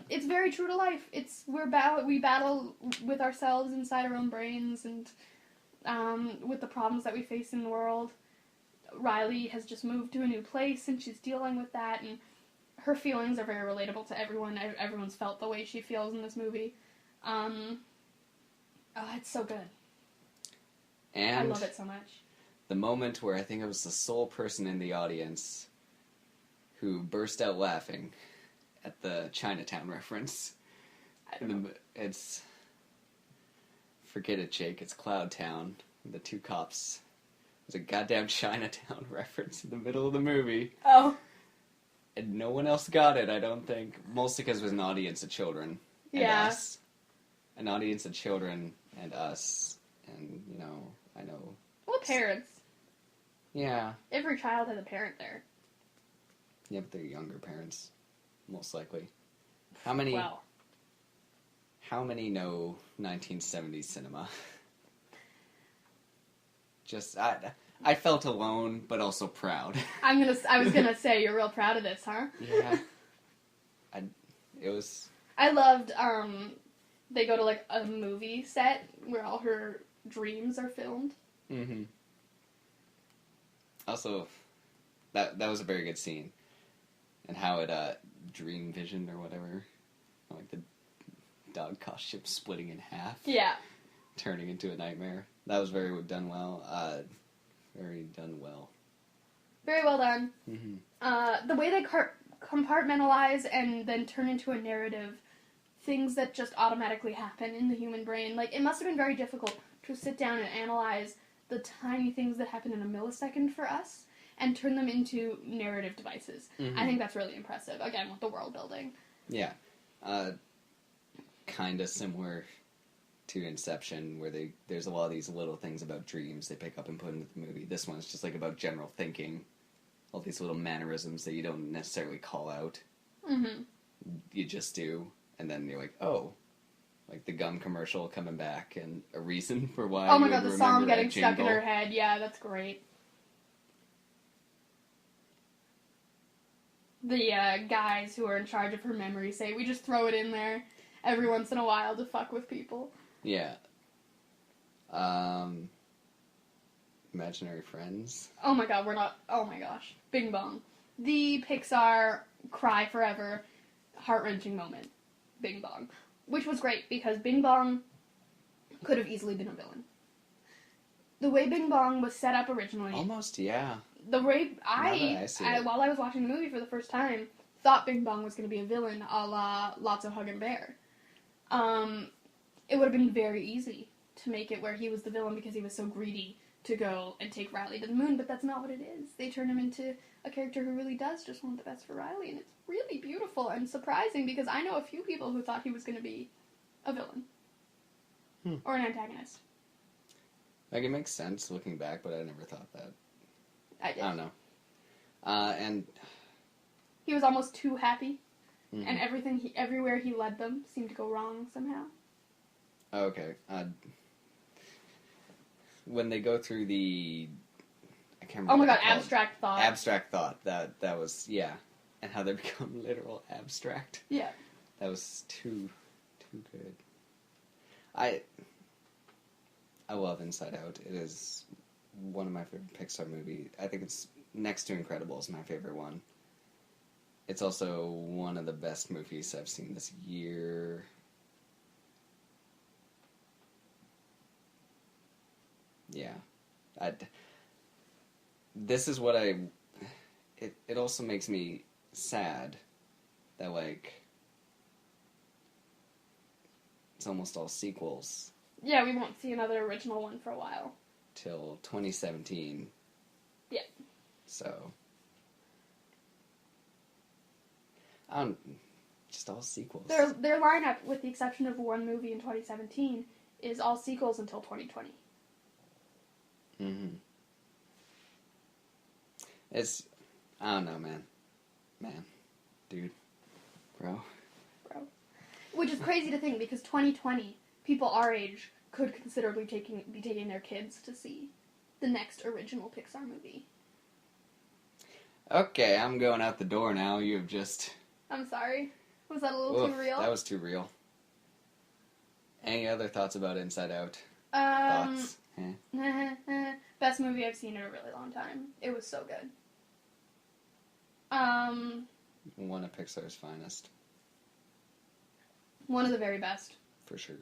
It's very true to life. We battle with ourselves inside our own brains and with the problems that we face in the world. Riley has just moved to a new place and she's dealing with that, and her feelings are very relatable to everyone. Everyone's felt the way she feels in this movie. It's so good. And I love it so much. The moment where I think I was the sole person in the audience who burst out laughing at the Chinatown reference. It's... Forget it, Jake. It's Cloud Town. The two cops. There's a goddamn Chinatown reference in the middle of the movie. Oh. And no one else got it, I don't think. Mostly because it was an audience of children. And us. An audience of children and us. And, I know... Well, parents. Yeah. Every child has a parent there. Yeah, but they're younger parents. Most likely. How many know 1970s cinema? Just, I felt alone, but also proud. I was gonna say, you're real proud of this, huh? Yeah. It was... I loved, they go to, like, a movie set where all her dreams are filmed. Mm-hmm. Also, that was a very good scene. And how it, dream vision or whatever. Like the dog costume splitting in half. Yeah. Turning into a nightmare. That was very done well. Very done well. Very well done. Mm-hmm. The way they compartmentalize and then turn into a narrative things that just automatically happen in the human brain. Like, it must have been very difficult to sit down and analyze the tiny things that happen in a millisecond for us and turn them into narrative devices. Mm-hmm. I think that's really impressive, again, with the world building. Yeah. Kind of similar to Inception, where there's a lot of these little things about dreams they pick up and put into the movie. This one's just like about general thinking. All these little mannerisms that you don't necessarily call out. Mm-hmm. You just do. And then you're like, oh. Like the gum commercial coming back and a reason for why. Oh my you god, the remember song that getting stuck in jingle. her head. Yeah, that's great. The guys who are in charge of her memory say, we just throw it in there every once in a while to fuck with people. Yeah. Imaginary Friends. Oh my god, oh my gosh. Bing Bong. The Pixar cry forever, heart-wrenching moment. Bing Bong. Which was great, because Bing Bong could have easily been a villain. The way Bing Bong was set up originally... Almost, yeah. The way while I was watching the movie for the first time, thought Bing Bong was going to be a villain, a la Lotso, Hug, and Bear. It would have been very easy to make it where he was the villain because he was so greedy to go and take Riley to the moon, but that's not what it is. They turn him into a character who really does just want the best for Riley, and it's really beautiful and surprising because I know a few people who thought he was going to be a villain. Or an antagonist. Like, it makes sense looking back, but I never thought that. I did. I don't know. And... He was almost too happy, Mm-hmm. and everywhere he led them seemed to go wrong somehow. Okay. When they go through the... I can't remember. Oh my what god, they're called. abstract thought. Abstract thought. That was, yeah. And how they become literal abstract. Yeah. That was too good. I love Inside Out. It is one of my favorite Pixar movies. I think it's next to Incredibles, my favorite one. It's also one of the best movies I've seen this year. Yeah. This is what it also makes me sad that, like, it's almost all sequels. Yeah, we won't see another original one for a while. Till 2017. Yeah. So... just all sequels. Their lineup, with the exception of one movie in 2017, is all sequels until 2020. Mm-hmm. It's... I don't know, man. Dude. Bro. Which is crazy to think, because 2020, people our age could considerably be taking their kids to see the next original Pixar movie. Okay, I'm going out the door now. You have just... I'm sorry. Was that a little too real? That was too real. Any other thoughts about Inside Out? Thoughts? Best movie I've seen in a really long time. It was so good. One of Pixar's finest. One of the very best. For sure.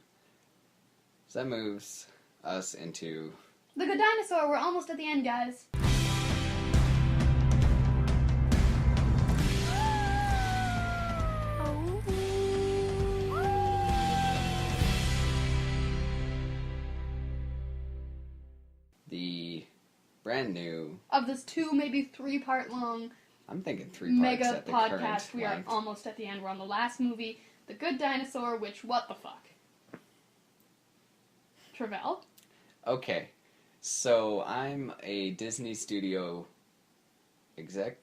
So that moves us into... The Good Dinosaur. We're almost at the end, guys. The brand new... Of this 2, maybe 3-part long... I'm thinking 3 parts mega at the podcast. current We length. are almost at the end. We're on the last movie, The Good Dinosaur, which, what the fuck? Travell? Okay, so I'm a Disney studio exec.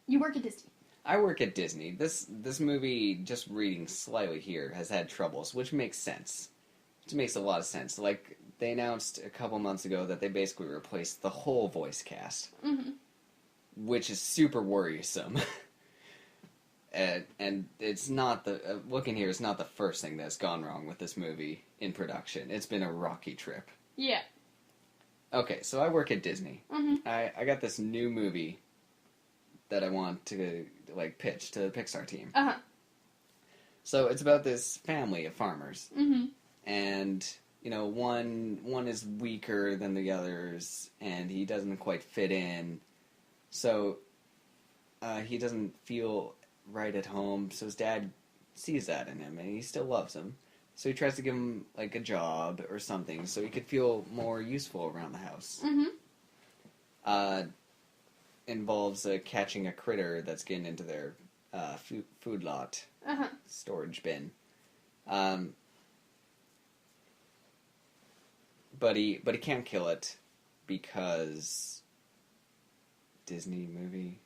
You work at Disney. I work at Disney. This movie, just reading slightly here, has had troubles, which makes sense. Which makes a lot of sense. Like, they announced a couple months ago that they basically replaced the whole voice cast. Mm-hmm. Which is super worrisome. and it's not looking here, it's not the first thing that's gone wrong with this movie in production. It's been a rocky trip. Yeah. Okay, so I work at Disney. Mm-hmm. I got this new movie that I want to, like, pitch to the Pixar team. Uh-huh. So it's about this family of farmers. Mm-hmm. And, you know, one is weaker than the others, and he doesn't quite fit in. So he doesn't feel right at home, so his dad sees that in him, and he still loves him. So he tries to give him, like, a job or something so he could feel more useful around the house. Mm-hmm. Involves catching a critter that's getting into their food lot, storage bin. But he can't kill it because Disney movie.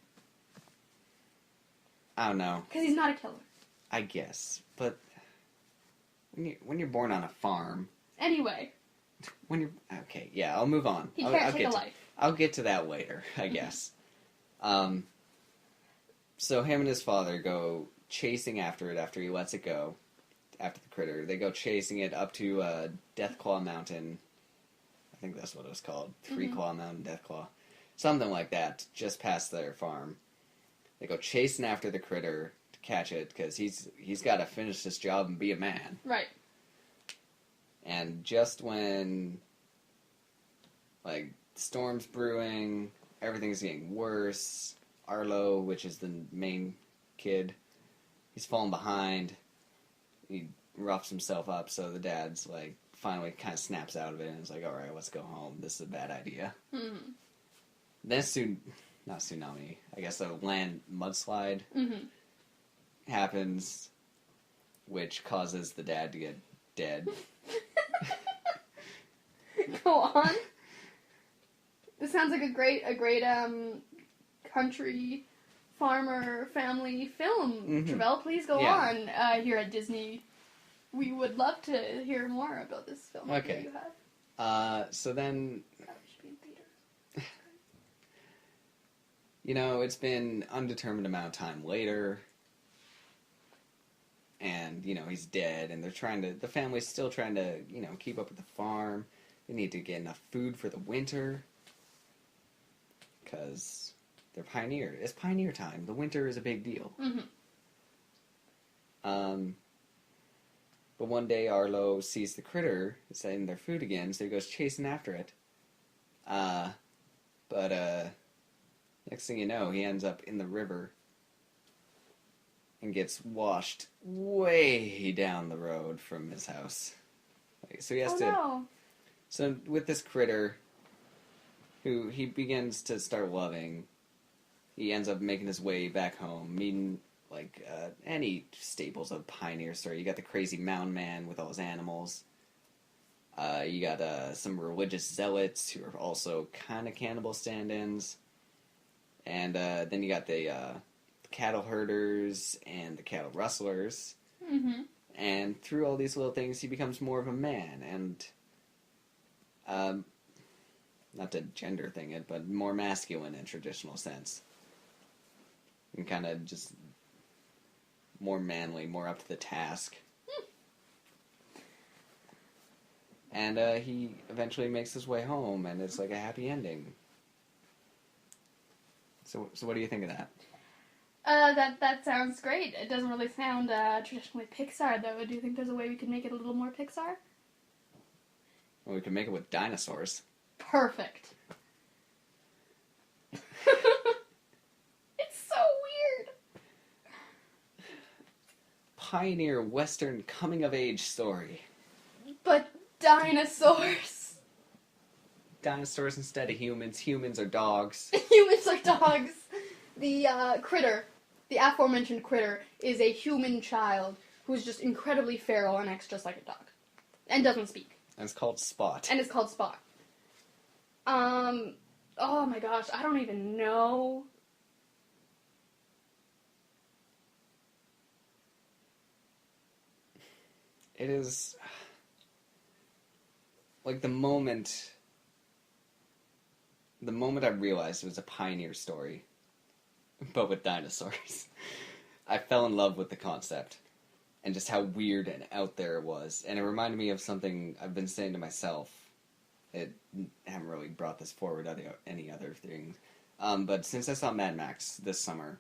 I don't know. Because he's not a killer. I guess, but when you're born on a farm. Anyway. Okay, yeah, I'll move on. He can't take a life. I'll get to that later, I guess. So him and his father go chasing after it after he lets it go, after the critter. They go chasing it up to Deathclaw Mountain. I think that's what it was called. Three Claw Mountain, Deathclaw. Something like that, just past their farm. They go chasing after the critter to catch it, because he's got to finish this job and be a man. Right. And just when, like, storm's brewing, everything's getting worse, Arlo, which is the main kid, he's falling behind. He roughs himself up, so the dad's, like, finally kind of snaps out of it and is like, alright, let's go home. This is a bad idea. Mm-hmm. Then not tsunami, I guess a land mudslide happens, which causes the dad to get dead. Go on. This sounds like a great country farmer family film. Travell, please go on. Here at Disney, we would love to hear more about this film. Okay. That you have. So then, That should be in theaters. you know, it's been undetermined amount of time later, and, you know, he's dead, and the family's still trying to, you know, keep up with the farm. They need to get enough food for the winter, because they're pioneer. It's pioneer time. The winter is a big deal. But one day Arlo sees the critter in their food again, so he goes chasing after it. But next thing you know, he ends up in the river and gets washed way down the road from his house. So he has No. So with this critter, who he begins to start loving, he ends up making his way back home, meeting, like, any staples of Pioneer story. You got the crazy mountain man with all his animals. You got some religious zealots who are also kind of cannibal stand-ins. And then you got the cattle herders and the cattle rustlers. And through all these little things, he becomes more of a man. And not to gender thing it, but more masculine in traditional sense. And kind of just more manly, more up to the task. And he eventually makes his way home, and it's like a happy ending. So what do you think of that? That sounds great. It doesn't really sound traditionally Pixar, though. Do you think there's a way we could make it a little more Pixar? Well, we can make it with dinosaurs. Perfect. It's so weird. Pioneer Western coming-of-age story. But dinosaurs. Dinosaurs instead of humans. Humans are dogs. Humans are dogs. The critter, the aforementioned critter, is a human child who's just incredibly feral and acts just like a dog. And doesn't speak. And it's called Spot. And it's called Spot. Oh my gosh, I don't even know. It is... like, the moment I realized it was a Pioneer story, but with dinosaurs, I fell in love with the concept. And just how weird and out there it was. And it reminded me of something I've been saying to myself. I haven't really brought this forward any other things. But since I saw Mad Max this summer,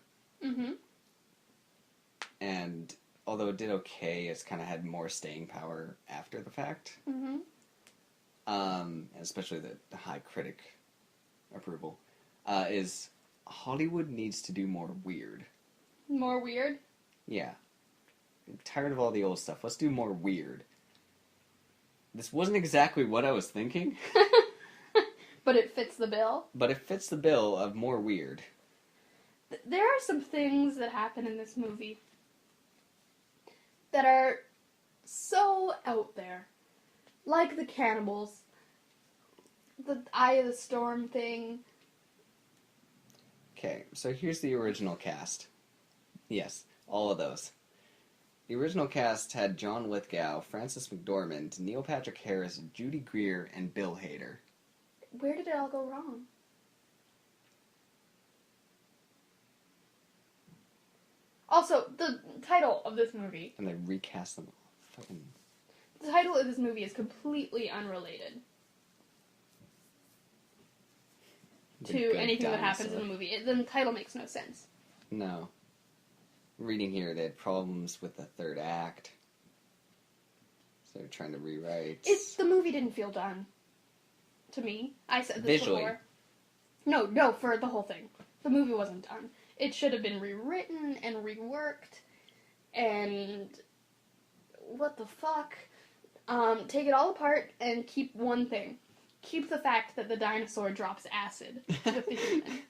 and although it did okay, it's kind of had more staying power after the fact. Especially the high critic approval, is Hollywood needs to do more weird. More weird? Yeah. I'm tired of all the old stuff. Let's do more weird. This wasn't exactly what I was thinking. But it fits the bill. But it fits the bill of more weird. There are some things that happen in this movie that are so out there. Like the cannibals. The Eye of the Storm thing. Okay, so here's the original cast. Yes, all of those. The original cast had John Lithgow, Frances McDormand, Neil Patrick Harris, Judy Greer, and Bill Hader. Where did it all go wrong? Also, the title of this movie. And they recast them all. Fucking... The title of this movie is completely unrelated to anything that happens in the movie. The title makes no sense. No. Reading here, they had problems with the third act. So they're trying to rewrite. The movie didn't feel done. To me. I said this Visually. before. No, for the whole thing. The movie wasn't done. It should have been rewritten and reworked. And... what the fuck? Take it all apart and keep one thing. Keep the fact that the dinosaur drops acid with the human.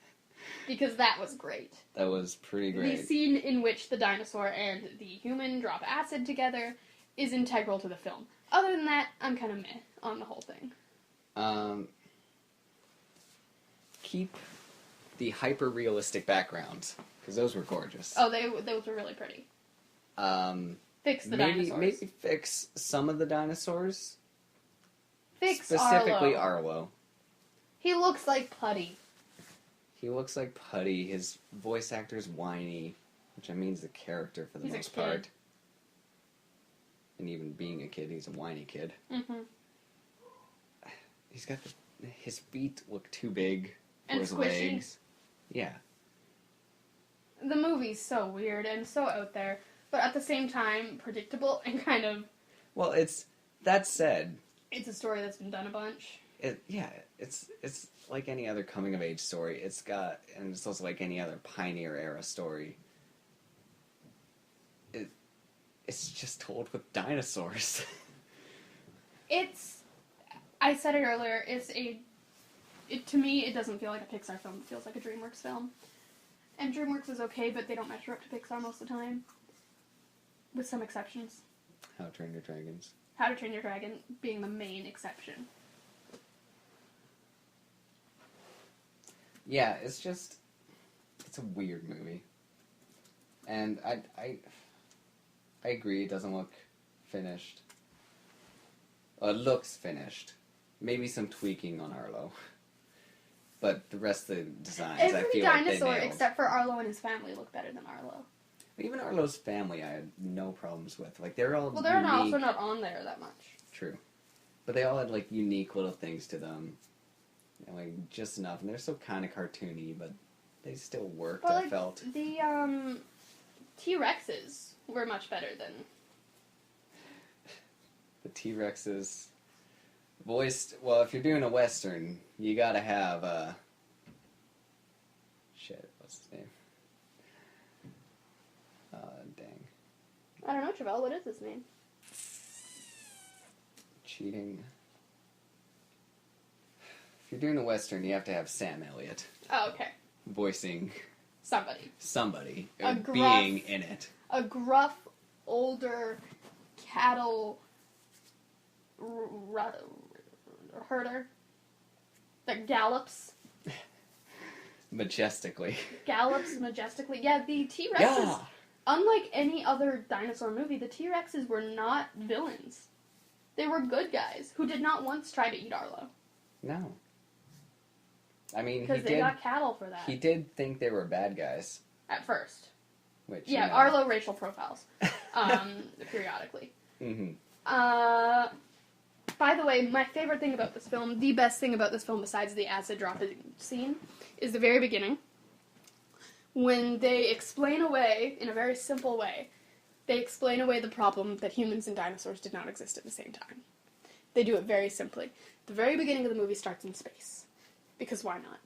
Because that was great. That was pretty great. The scene in which the dinosaur and the human drop acid together is integral to the film. Other than that, I'm kind of meh on the whole thing. Keep the hyper-realistic backgrounds, because those were gorgeous. Oh, those were really pretty. Fix the dinosaurs. Maybe fix some of the dinosaurs. Fix specifically Arlo. Arlo. He looks like Putty. He looks like Putty. His voice actor's whiny, which I mean is the character for the most part. And even being a kid, he's a whiny kid. Mm-hmm. He's got his feet look too big for And his squishy. legs. Yeah. The movie's so weird and so out there, but at the same time predictable and kind of... Well, that said... It's a story that's been done a bunch. It's like any other coming-of-age story. And it's also like any other Pioneer-era story. It's just told with dinosaurs. I said it earlier, to me, it doesn't feel like a Pixar film. It feels like a DreamWorks film. And DreamWorks is okay, but they don't measure up to Pixar most of the time. With some exceptions. How to Train Your Dragons. How to Train Your Dragon being the main exception. Yeah, it's a weird movie. And I agree, it doesn't look finished. It looks finished. Maybe some tweaking on Arlo. But the rest of the designs, I Every feel like they dinosaur nailed. except for Arlo and his family look better than Arlo. Even Arlo's family I had no problems with. Like, they're all Well, they're unique. also not on there that much. True. But they all had, like, unique little things to them. And, like, just enough. And they're still kind of cartoony, but they still worked, Well, I like, felt. the, T-Rexes were much better than... The T-Rexes voiced... Well, if you're doing a Western, you gotta have, Shit, what's his name? Dang. I don't know, Travell, what is his name? Cheating. If you're doing a Western, you have to have Sam Elliott. Oh, okay. Voicing... Somebody. Or being in it. A gruff, older cattle herder that gallops Majestically. Yeah, the T-Rexes, Yeah. unlike any other dinosaur movie, the T-Rexes were not villains. They were good guys who did not once try to eat Arlo. No. I mean, Because they got cattle for that. He did think they were bad guys. At first. Which, yeah, you know. Arlo racial profiles. Periodically. Mm-hmm. By the way, my favorite thing about this film, the best thing about this film besides the acid dropping scene, is the very beginning. When they explain away, in a very simple way, they explain away the problem that humans and dinosaurs did not exist at the same time. They do it very simply. The very beginning of the movie starts in space. Because why not?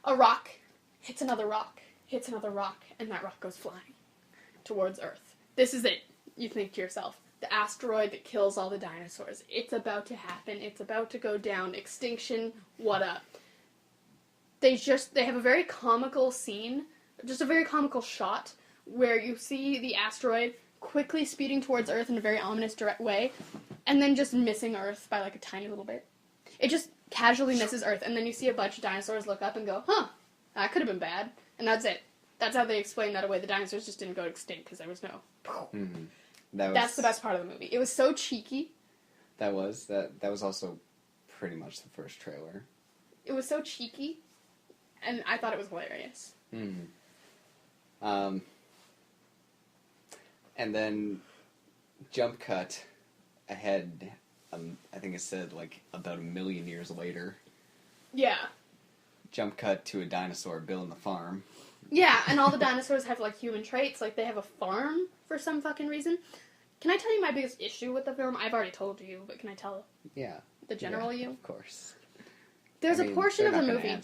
A rock hits another rock, and that rock goes flying towards Earth. This is it. You think to yourself, the asteroid that kills all the dinosaurs. It's about to happen. It's about to go down. Extinction. What up? They have a very comical scene, just a very comical shot, where you see the asteroid quickly speeding towards Earth in a very ominous direct way, and then just missing Earth by like a tiny little bit. It just casually misses Earth, and then you see a bunch of dinosaurs look up and go, huh, that could have been bad. And that's it. That's how they explain that away. The dinosaurs just didn't go extinct because there was no... Mm-hmm. That's the best part of the movie. It was so cheeky. That was also pretty much the first trailer. It was so cheeky, and I thought it was hilarious. Mm-hmm. And then jump cut ahead, I think it said like about 1 million years later. Yeah. Jump cut to a dinosaur building the farm. Yeah, and all the dinosaurs have like human traits, like they have a farm for some fucking reason. Can I tell you my biggest issue with the film? I've already told you, but can I tell the general you? Of course. There's a portion of the movie,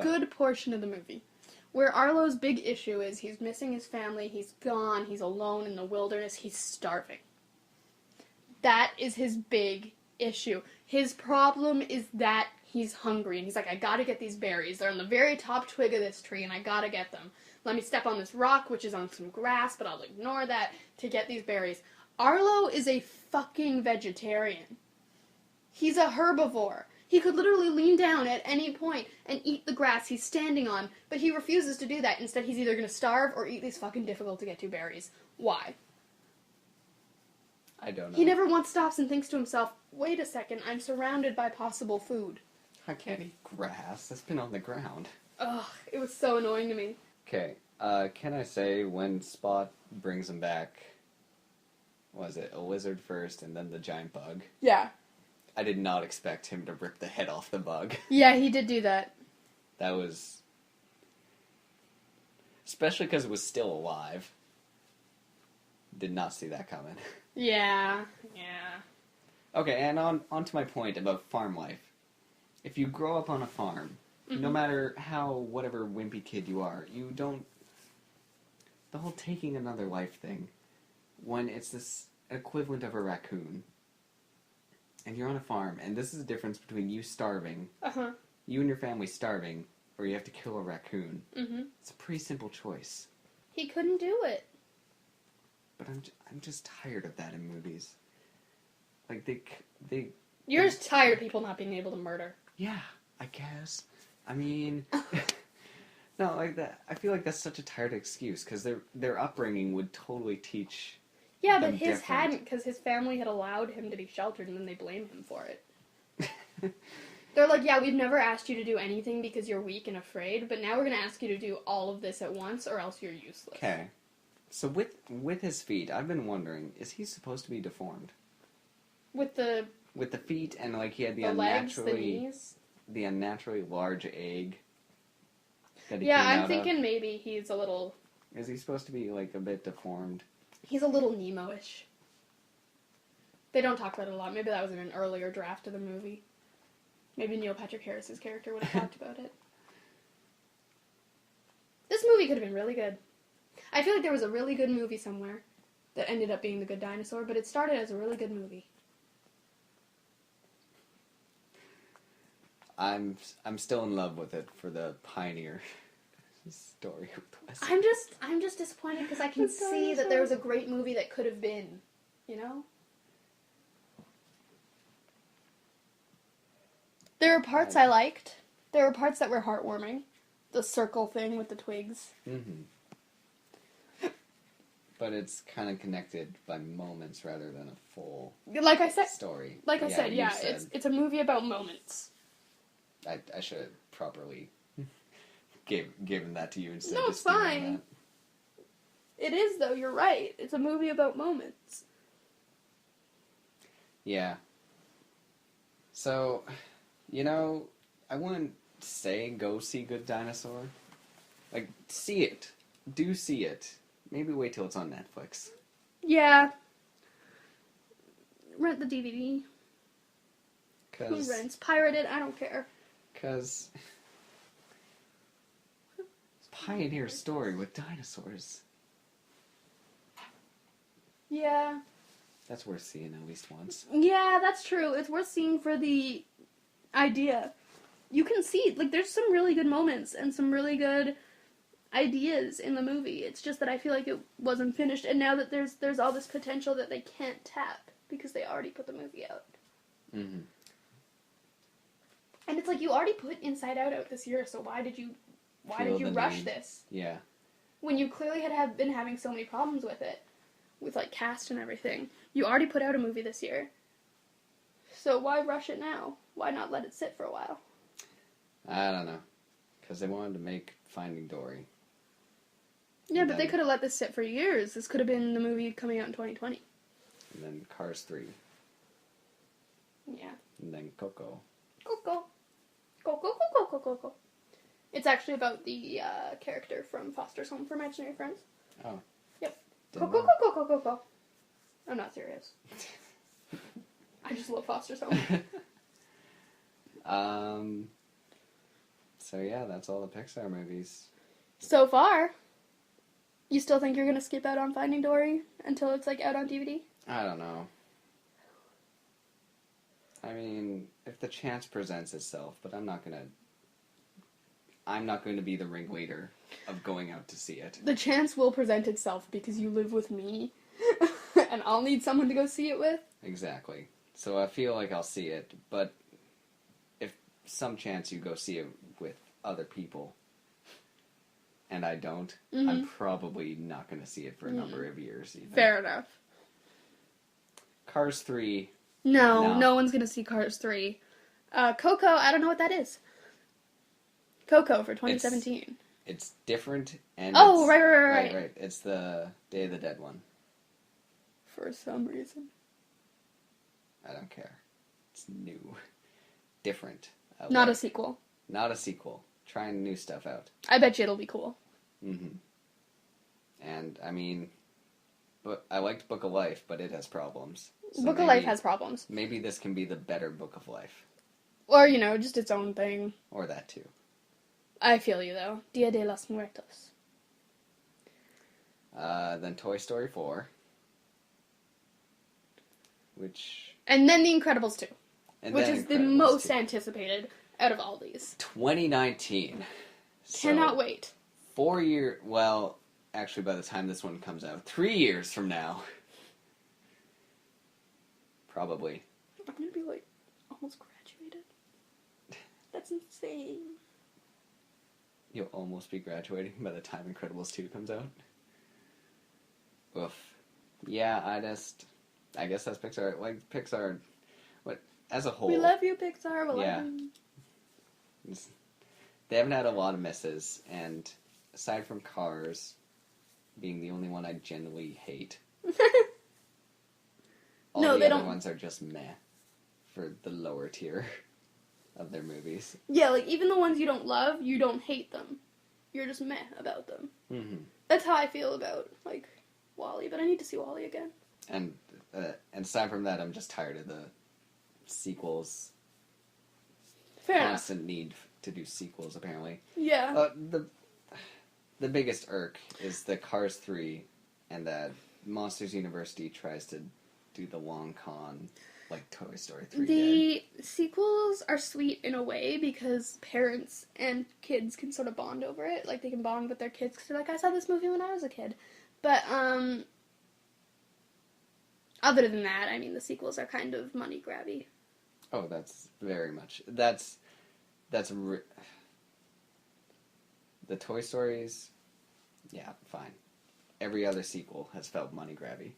good portion of the movie, where Arlo's big issue is he's missing his family, he's gone, he's alone in the wilderness, he's starving. That is his big issue. His problem is that he's hungry, and he's like, I gotta get these berries. They're on the very top twig of this tree, and I gotta get them. Let me step on this rock, which is on some grass, but I'll ignore that to get these berries. Arlo is a fucking vegetarian. He's a herbivore. He could literally lean down at any point and eat the grass he's standing on, but he refuses to do that. Instead, he's either going to starve or eat these fucking difficult-to-get-to berries. Why? I don't know. He never once stops and thinks to himself, wait a second, I'm surrounded by possible food. I can't eat grass. That's been on the ground. Ugh, it was so annoying to me. Okay, can I say when Spot brings him back, was it a lizard first and then the giant bug? Yeah. I did not expect him to rip the head off the bug. Yeah, he did do that. That was... Especially because it was still alive. Did not see that coming. Yeah. Okay, and on to my point about farm life. If you grow up on a farm, no matter how whatever wimpy kid you are, you don't... The whole taking another life thing, when it's this equivalent of a raccoon, and you're on a farm, and this is the difference between you starving, you and your family starving, or you have to kill a raccoon. It's a pretty simple choice. He couldn't do it. But I'm just tired of that in movies. Like, they... You're just tired of people not being able to murder. Yeah, I guess. I mean... no, like that. I feel like that's such a tired excuse, because their upbringing would totally teach... Yeah, but his hadn't, because his family had allowed him to be sheltered, and then they blame him for it. They're like, yeah, we've never asked you to do anything because you're weak and afraid, but now we're going to ask you to do all of this at once, or else you're useless. Okay. So with his feet, I've been wondering, is he supposed to be deformed? With the feet, and like he had the legs, unnaturally... the knees? The unnaturally large egg that he Yeah, came I'm out thinking of. maybe he's a little... Is he supposed to be like a bit deformed? He's a little Nemo-ish. They don't talk about it a lot. Maybe that was in an earlier draft of the movie. Maybe Neil Patrick Harris's character would have talked about it. This movie could have been really good. I feel like there was a really good movie somewhere that ended up being The Good Dinosaur, but it started as a really good movie. I'm still in love with it for the pioneer story with Wesley. I'm just disappointed because I can see that there was a great movie that could have been, you know? There were parts I liked. There were parts that were heartwarming. The circle thing with the twigs. But it's kind of connected by moments rather than a full like I said, story. Like I said, yeah, it's a movie about moments. I should have properly given that to you instead No, of it's just doing fine. It is, though, you're right. It's a movie about moments. Yeah. So, you know, I wouldn't say go see Good Dinosaur. Like, see it. Do see it. Maybe wait till it's on Netflix. Yeah. Rent the DVD. Who rents? Pirate it? I don't care. Because... Pioneer story with dinosaurs. Yeah. That's worth seeing at least once. Yeah, that's true. It's worth seeing for the idea. You can see, like, there's some really good moments and some really good ideas in the movie. It's just that I feel like it wasn't finished, and now that there's all this potential that they can't tap because they already put the movie out. Mm-hmm. And it's like, you already put Inside Out this year, so why did you rush this? Yeah. When you clearly had been having so many problems with it, with, like, cast and everything. You already put out a movie this year. So why rush it now? Why not let it sit for a while? I don't know. Because they wanted to make Finding Dory. Yeah, but they could have let this sit for years. This could have been the movie coming out in 2020. And then Cars 3. Yeah. And then Coco. Coco. Coco, Coco, Coco, Coco. It's actually about the character from Foster's Home for Imaginary Friends. Oh. Yep. Didn't Coco, know. Coco, Coco, Coco. I'm not serious. I just love Foster's Home. So yeah, that's all the Pixar movies. So far, you still think you're gonna skip out on Finding Dory until it's, like, out on DVD? I don't know. I mean, if the chance presents itself, but I'm not going to be the ringleader of going out to see it. The chance will present itself because you live with me, and I'll need someone to go see it with. Exactly. So I feel like I'll see it, but if some chance you go see it with other people, and I don't, I'm probably not going to see it for a number of years. Even. Fair enough. Cars 3. No one's going to see Cars 3. Coco, I don't know what that is. Coco for 2017. It's different, and right. It's the Day of the Dead one. For some reason. I don't care. It's new. Different. Not a sequel. Not a sequel. Trying new stuff out. I bet you it'll be cool. Mm-hmm. And, I mean, but I liked Book of Life, but it has problems. So Book of Life has problems. Maybe this can be the better Book of Life. Or, just its own thing. Or that, too. I feel you, though. Dia de los Muertos. Then Toy Story 4. And then The Incredibles 2. Which is the most 2. anticipated out of all these. 2019. Cannot wait. 4 year... Well, actually, by the time this one comes out, 3 years from now. Probably. I'm gonna be, like, almost graduated. That's insane. You'll almost be graduating by the time Incredibles 2 comes out. Oof. Yeah, I guess that's Pixar. Like, Pixar, as a whole... We love you, Pixar. We yeah. love you. They haven't had a lot of misses, and aside from Cars being the only one I genuinely hate, all the other ones are just meh for the lower tier of their movies. Yeah, like, even the ones you don't love, you don't hate them. You're just meh about them. Mm-hmm. That's how I feel about, like, WALL-E, but I need to see WALL-E again. And aside from that, I'm just tired of the sequels. Fair enough. Constant need to do sequels, apparently. Yeah. The biggest irk is the Cars 3, and that Monsters University tries to do the long con, like Toy Story 3 The sequels are sweet in a way because parents and kids can sort of bond over it. Like, they can bond with their kids because they're like, I saw this movie when I was a kid. But, other than that, I mean, the sequels are kind of money grabby. Oh, that's very much... The Toy Stories, yeah, fine. Every other sequel has felt money grabby.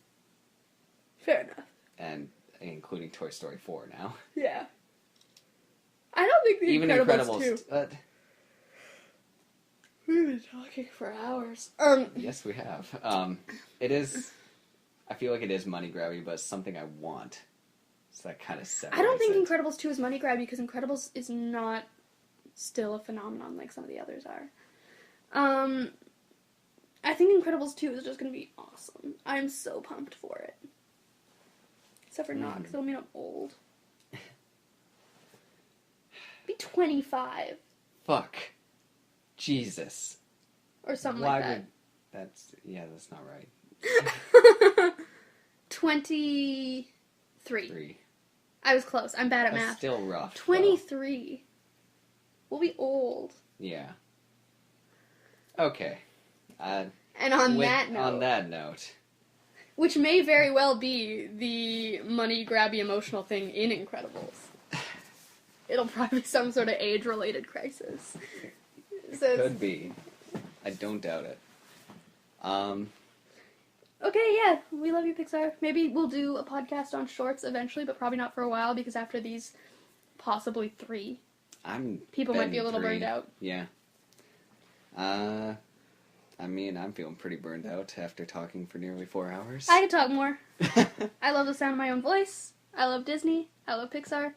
Fair enough. And including Toy Story 4 now. Yeah. I don't think the Even Incredibles 2. We've been talking for hours. Yes, we have. It is... I feel like it is money grabby, but it's something I want. So that kind of separates I don't think it. Incredibles 2 is money grabby because Incredibles is not still a phenomenon like some of the others are. I think Incredibles 2 is just going to be awesome. I'm so pumped for it. Except for not, because it'll mean I'm old. Be 25. Fuck. Jesus. Or something like that. That's not right. 23. 3. I was close. I'm bad at That's math. still rough. 23. We'll be old. Yeah. Okay. And on that note... Which may very well be the money grabby emotional thing in Incredibles. It'll probably be some sort of age-related crisis. Could be. I don't doubt it. Okay, yeah, we love you, Pixar. Maybe we'll do a podcast on shorts eventually, but probably not for a while, because after these, possibly 3. People might be a little burned out. Yeah. I mean, I'm feeling pretty burned out after talking for nearly 4 hours. I could talk more. I love the sound of my own voice. I love Disney. I love Pixar.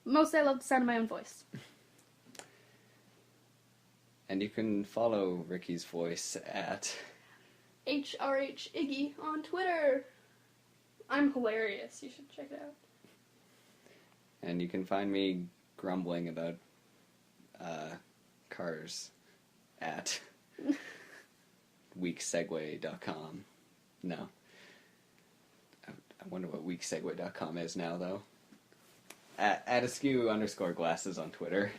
Mostly I love the sound of my own voice. And you can follow Ricky's voice at... HRH Iggy on Twitter. I'm hilarious. You should check it out. And you can find me grumbling about cars at weaksegue.com. No. I wonder what weaksegue.com is now, though. At askew_glasses on Twitter.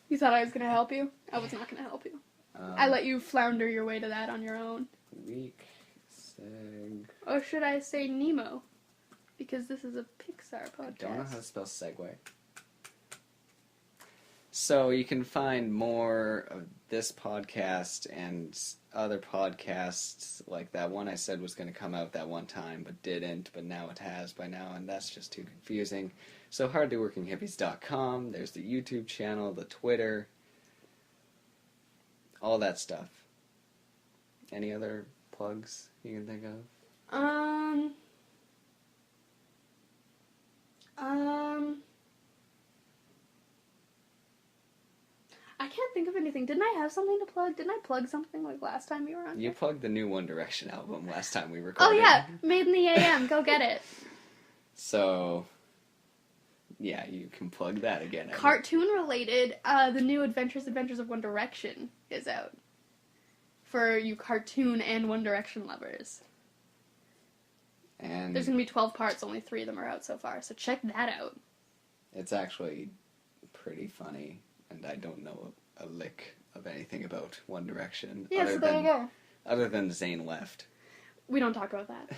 You thought I was going to help you? I was not going to help you. I let you flounder your way to that on your own. Weak seg... Or should I say Nemo? Because this is a Pixar podcast. I don't know how to spell segue. So you can find more of this podcast and other podcasts, like that one I said was going to come out that one time, but didn't, but now it has by now, and that's just too confusing. So hardlyworkinghippies.com, there's the YouTube channel, the Twitter, all that stuff. Any other plugs you can think of? I can't think of anything. Didn't I have something to plug? Didn't I plug something like last time you were on? You plugged the new One Direction album last time we recorded. Oh yeah, Made in the AM. Go get it. So, yeah, you can plug that again. Cartoon related, the new Adventures of One Direction is out. For you cartoon and One Direction lovers. And there's going to be 12 parts, only 3 of them are out so far, so check that out. It's actually pretty funny, and I don't know a lick of anything about One Direction. Yeah, so there you go. Other than Zayn left. We don't talk about that.